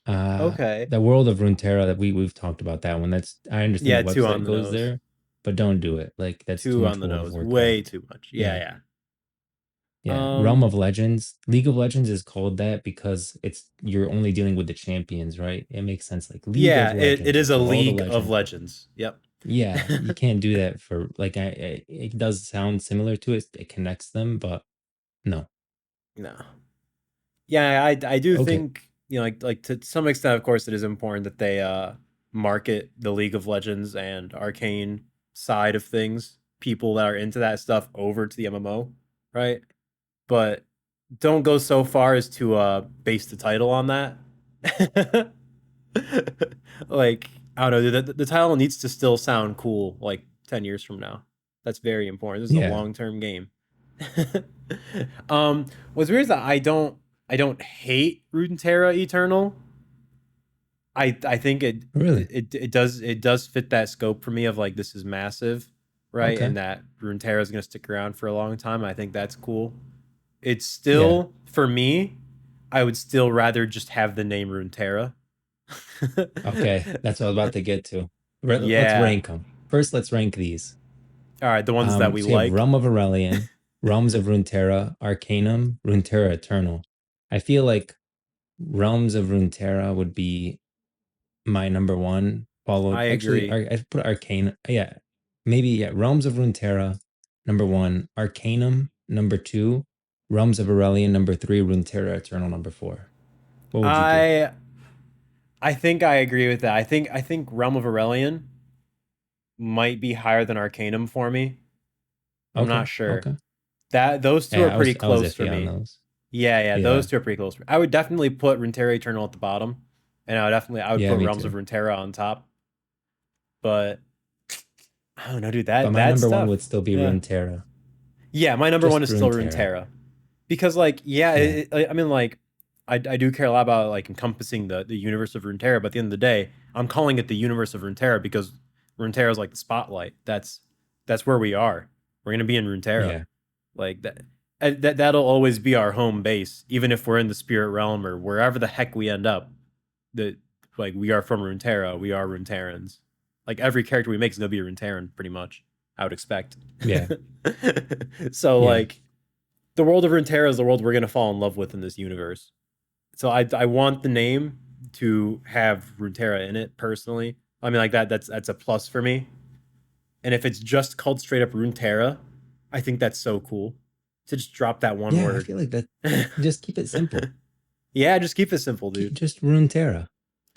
[SPEAKER 2] Okay.
[SPEAKER 1] The World of Runeterra that we've talked about that one. That's I understand
[SPEAKER 2] Yeah,
[SPEAKER 1] the
[SPEAKER 2] two on
[SPEAKER 1] website
[SPEAKER 2] the
[SPEAKER 1] goes
[SPEAKER 2] nose.
[SPEAKER 1] there, but don't do it. Like that's too
[SPEAKER 2] Two on
[SPEAKER 1] much
[SPEAKER 2] the
[SPEAKER 1] World of
[SPEAKER 2] nose. Way
[SPEAKER 1] Warcraft.
[SPEAKER 2] too much. Yeah,
[SPEAKER 1] Yeah.
[SPEAKER 2] yeah.
[SPEAKER 1] Yeah, Realm
[SPEAKER 2] Um,
[SPEAKER 1] of Legends. League of Legends is called that because it's you're only dealing with the champions, right? It makes sense. Like League of
[SPEAKER 2] yeah, it
[SPEAKER 1] Legends,
[SPEAKER 2] is
[SPEAKER 1] like
[SPEAKER 2] a
[SPEAKER 1] for all the
[SPEAKER 2] League of
[SPEAKER 1] legends.
[SPEAKER 2] Legends. Yep.
[SPEAKER 1] Yeah, you can't do that for like it does sound similar to it. It connects them, but no.
[SPEAKER 2] No. Yeah, I do
[SPEAKER 1] Okay.
[SPEAKER 2] think, like to some extent, of course, it is important that they market the League of Legends and Arcane side of things, people that are into that stuff over to the MMO, right? But don't go so far as to base the title on that. Like, I don't know, the title needs to still sound cool like 10 years from now. That's very important. This is a
[SPEAKER 1] Yeah,
[SPEAKER 2] long-term game. What's weird is that I don't hate Runeterra Eternal. I think it
[SPEAKER 1] really.
[SPEAKER 2] it it does fit that scope for me of like this is massive, right?
[SPEAKER 1] Okay.
[SPEAKER 2] And that Runeterra is gonna stick around for a long time. I think that's cool. It's
[SPEAKER 1] Yeah.
[SPEAKER 2] still for me, I would still rather just have the name Runeterra.
[SPEAKER 1] Okay. That's what I was about to get to. Let's
[SPEAKER 2] Yeah.
[SPEAKER 1] rank them. First, let's rank these.
[SPEAKER 2] All right, the ones that we
[SPEAKER 1] So you have
[SPEAKER 2] like.
[SPEAKER 1] Realm of Aurelion, Realms of Runeterra, Arcanum, Runeterra Eternal. I feel like Realms of Runeterra would be my number one.
[SPEAKER 2] I
[SPEAKER 1] Followed, actually,
[SPEAKER 2] agree.
[SPEAKER 1] I put Arcane. Yeah, maybe yeah. Realms of Runeterra, number one. Arcanum, number two. Realms of Aurelion, number three. Runeterra Eternal, number four. What would you do?
[SPEAKER 2] I I think I agree with that. I think Realm of Aurelion might be higher than Arcanum for me. I'm not
[SPEAKER 1] Okay,
[SPEAKER 2] sure.
[SPEAKER 1] okay.
[SPEAKER 2] That those two are
[SPEAKER 1] Yeah,
[SPEAKER 2] pretty
[SPEAKER 1] I was
[SPEAKER 2] close for
[SPEAKER 1] iffy on
[SPEAKER 2] me.
[SPEAKER 1] those.
[SPEAKER 2] Yeah, yeah, those
[SPEAKER 1] Yeah,
[SPEAKER 2] two are pretty close. I would definitely put Runeterra Eternal at the bottom, and I would
[SPEAKER 1] yeah,
[SPEAKER 2] put
[SPEAKER 1] me
[SPEAKER 2] Realms of
[SPEAKER 1] too.
[SPEAKER 2] Runeterra on top. But I don't know, dude.
[SPEAKER 1] But
[SPEAKER 2] That
[SPEAKER 1] my
[SPEAKER 2] that
[SPEAKER 1] number one
[SPEAKER 2] stuff.
[SPEAKER 1] would still be
[SPEAKER 2] Yeah,
[SPEAKER 1] Runeterra.
[SPEAKER 2] yeah. My number one
[SPEAKER 1] Just
[SPEAKER 2] is still
[SPEAKER 1] Runeterra.
[SPEAKER 2] Runeterra because, like, yeah,
[SPEAKER 1] Yeah,
[SPEAKER 2] I mean, like, I do care a lot about like encompassing the universe of Runeterra. But at the end of the day, I'm calling it the universe of Runeterra because Runeterra is like the spotlight. That's where we are. We're gonna be in Runeterra.
[SPEAKER 1] yeah,
[SPEAKER 2] Like that. That'll always be our home base, even if we're in the spirit realm or wherever the heck we end up. That like we are from Runeterra, we are Runeterrans. Like every character we make is gonna be a Runeterran, pretty much. I would expect.
[SPEAKER 1] yeah,
[SPEAKER 2] So
[SPEAKER 1] yeah,
[SPEAKER 2] like the world of Runeterra is the world we're gonna fall in love with in this universe. So I want the name to have Runeterra in it personally. I mean like that's a plus for me. And if it's just called straight up Runeterra, I think that's so cool to just drop that one
[SPEAKER 1] yeah. I
[SPEAKER 2] word.
[SPEAKER 1] feel like that. Just keep it simple.
[SPEAKER 2] Yeah, just keep it simple, dude.
[SPEAKER 1] Just Runeterra.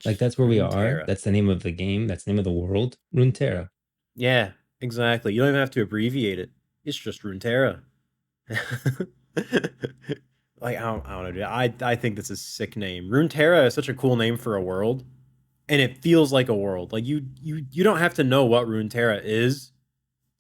[SPEAKER 1] Like that's where we are.
[SPEAKER 2] Runeterra.
[SPEAKER 1] That's the name of the game. That's the name of the world. Runeterra.
[SPEAKER 2] Yeah, exactly. You don't even have to abbreviate it. It's just Runeterra. Like I don't know, dude. I think that's a sick name. Runeterra is such a cool name for a world, and it feels like a world. Like you don't have to know what Runeterra is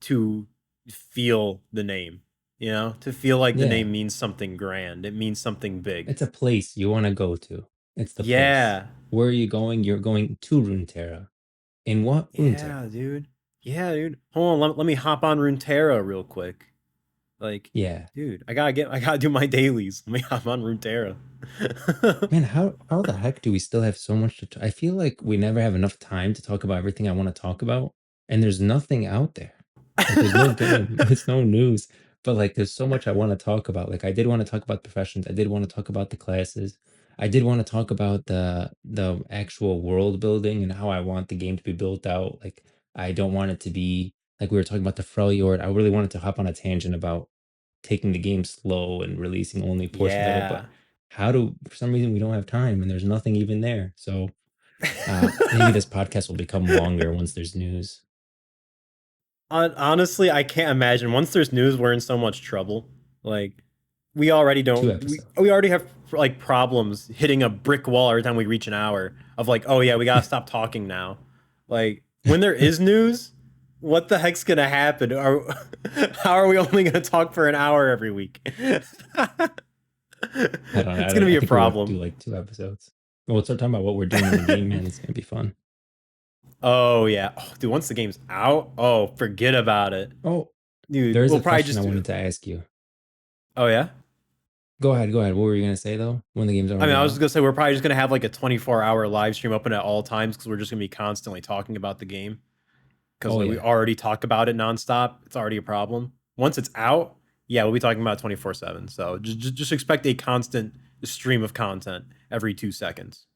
[SPEAKER 2] to feel the name. You know, to feel like the
[SPEAKER 1] Yeah,
[SPEAKER 2] name means something grand. It means something big.
[SPEAKER 1] it's a place you want to go to. It's the place.
[SPEAKER 2] Yeah,
[SPEAKER 1] Where are you going? You're going to Runeterra. In what
[SPEAKER 2] yeah,
[SPEAKER 1] Runeterra?
[SPEAKER 2] dude. Yeah, dude. Hold on, let me hop on Runeterra real quick. Like,
[SPEAKER 1] Yeah,
[SPEAKER 2] dude, I gotta do my dailies. Let me hop on Runeterra.
[SPEAKER 1] man. How the heck do we still have so much to? I feel like we never have enough time to talk about everything I want to talk about, and there's nothing out there. Like there's no game, there's no news, but like there's so much I want to talk about. Like I did want to talk about professions. I did want to talk about the classes. I did want to talk about the actual world building and how I want the game to be built out. Like I don't want it to be like we were talking about the Freljord. I really wanted to hop on a tangent about taking the game slow and releasing only portions of it, but
[SPEAKER 2] Yeah.
[SPEAKER 1] how do for some reason we don't have time and there's nothing even there. So maybe this podcast will become longer once there's news.
[SPEAKER 2] Honestly, I can't imagine. Once there's news, we're in so much trouble. Like, we already
[SPEAKER 1] Two
[SPEAKER 2] don't.
[SPEAKER 1] episodes.
[SPEAKER 2] We already have like problems hitting a brick wall every time we reach an hour of like, oh yeah, we gotta stop talking now. Like when there is news, what the heck's gonna happen? How are we only gonna talk for an hour every week?
[SPEAKER 1] I don't know.
[SPEAKER 2] It's gonna be
[SPEAKER 1] I
[SPEAKER 2] a
[SPEAKER 1] think we'll have to do
[SPEAKER 2] problem.
[SPEAKER 1] like 2 episodes. We'll start talking about what we're doing in the game, man. It's gonna be fun.
[SPEAKER 2] Oh yeah, oh, dude. Once the game's out, oh forget about it,
[SPEAKER 1] Oh,
[SPEAKER 2] dude.
[SPEAKER 1] there's
[SPEAKER 2] We'll
[SPEAKER 1] a
[SPEAKER 2] probably
[SPEAKER 1] question I
[SPEAKER 2] just do.
[SPEAKER 1] wanted to ask you.
[SPEAKER 2] Oh yeah.
[SPEAKER 1] Go ahead, go ahead. What were you gonna say though? When the game's
[SPEAKER 2] I mean,
[SPEAKER 1] already
[SPEAKER 2] I was just
[SPEAKER 1] out?
[SPEAKER 2] gonna say we're probably just gonna have like a 24-hour live stream open at all times because we're just gonna be constantly talking about the game. Because
[SPEAKER 1] Oh
[SPEAKER 2] like we
[SPEAKER 1] yeah,
[SPEAKER 2] already talk about it nonstop. It's already a problem. Once it's out, yeah, we'll be talking about it 24/7. So just expect a constant stream of content every 2 seconds.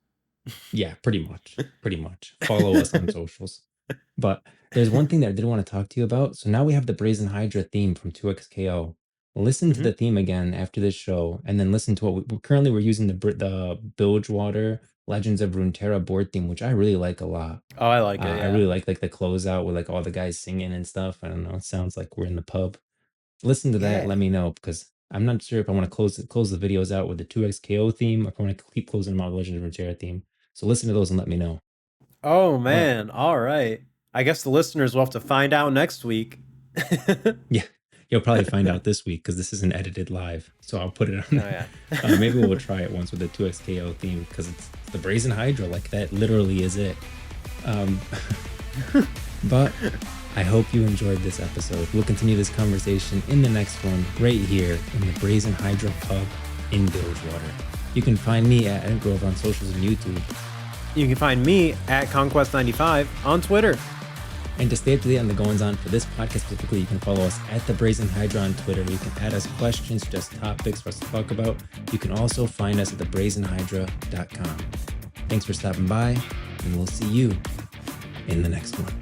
[SPEAKER 1] yeah. Pretty much, pretty much. Follow us on socials. But there's one thing that I did want to talk to you about. So now we have the Brazen Hydra theme from 2XKO. Listen to
[SPEAKER 2] Hmm.
[SPEAKER 1] the theme again after this show, and then listen to what currently we're using the Bilgewater Legends of Runeterra board theme, which I really like a lot.
[SPEAKER 2] Oh, I like it.
[SPEAKER 1] I
[SPEAKER 2] Yeah.
[SPEAKER 1] really like the closeout with like all the guys singing and stuff. I don't know. It sounds like we're in the pub. Listen to that.
[SPEAKER 2] Yeah.
[SPEAKER 1] Let me know because I'm not sure if I want to close the videos out with the 2XKO theme or if I want to keep closing them out with Legends of Runeterra theme. So listen to those and let me know.
[SPEAKER 2] Oh
[SPEAKER 1] But
[SPEAKER 2] man. All right. I guess the listeners will have to find out next week. Oh
[SPEAKER 1] yeah, you'll probably find out this week because this isn't edited live. So I'll put it on there.
[SPEAKER 2] yeah.
[SPEAKER 1] Maybe we'll try it once with the 2XKO theme because it's the Brazen Hydra. Like that literally is it. Um, but I hope you enjoyed this episode. We'll continue this conversation in the next one right here in the Brazen Hydra pub in Bilgewater. You can find me at Ed Grove on socials and YouTube.
[SPEAKER 2] You can find me at Conquest95 on Twitter.
[SPEAKER 1] And to stay up to date on the goings on for this podcast specifically, you can follow us at the Brazen Hydra on Twitter. You can add us questions, just topics for us to talk about. You can also find us at thebrazenhydra.com. Thanks for stopping by, and we'll see you in the next one.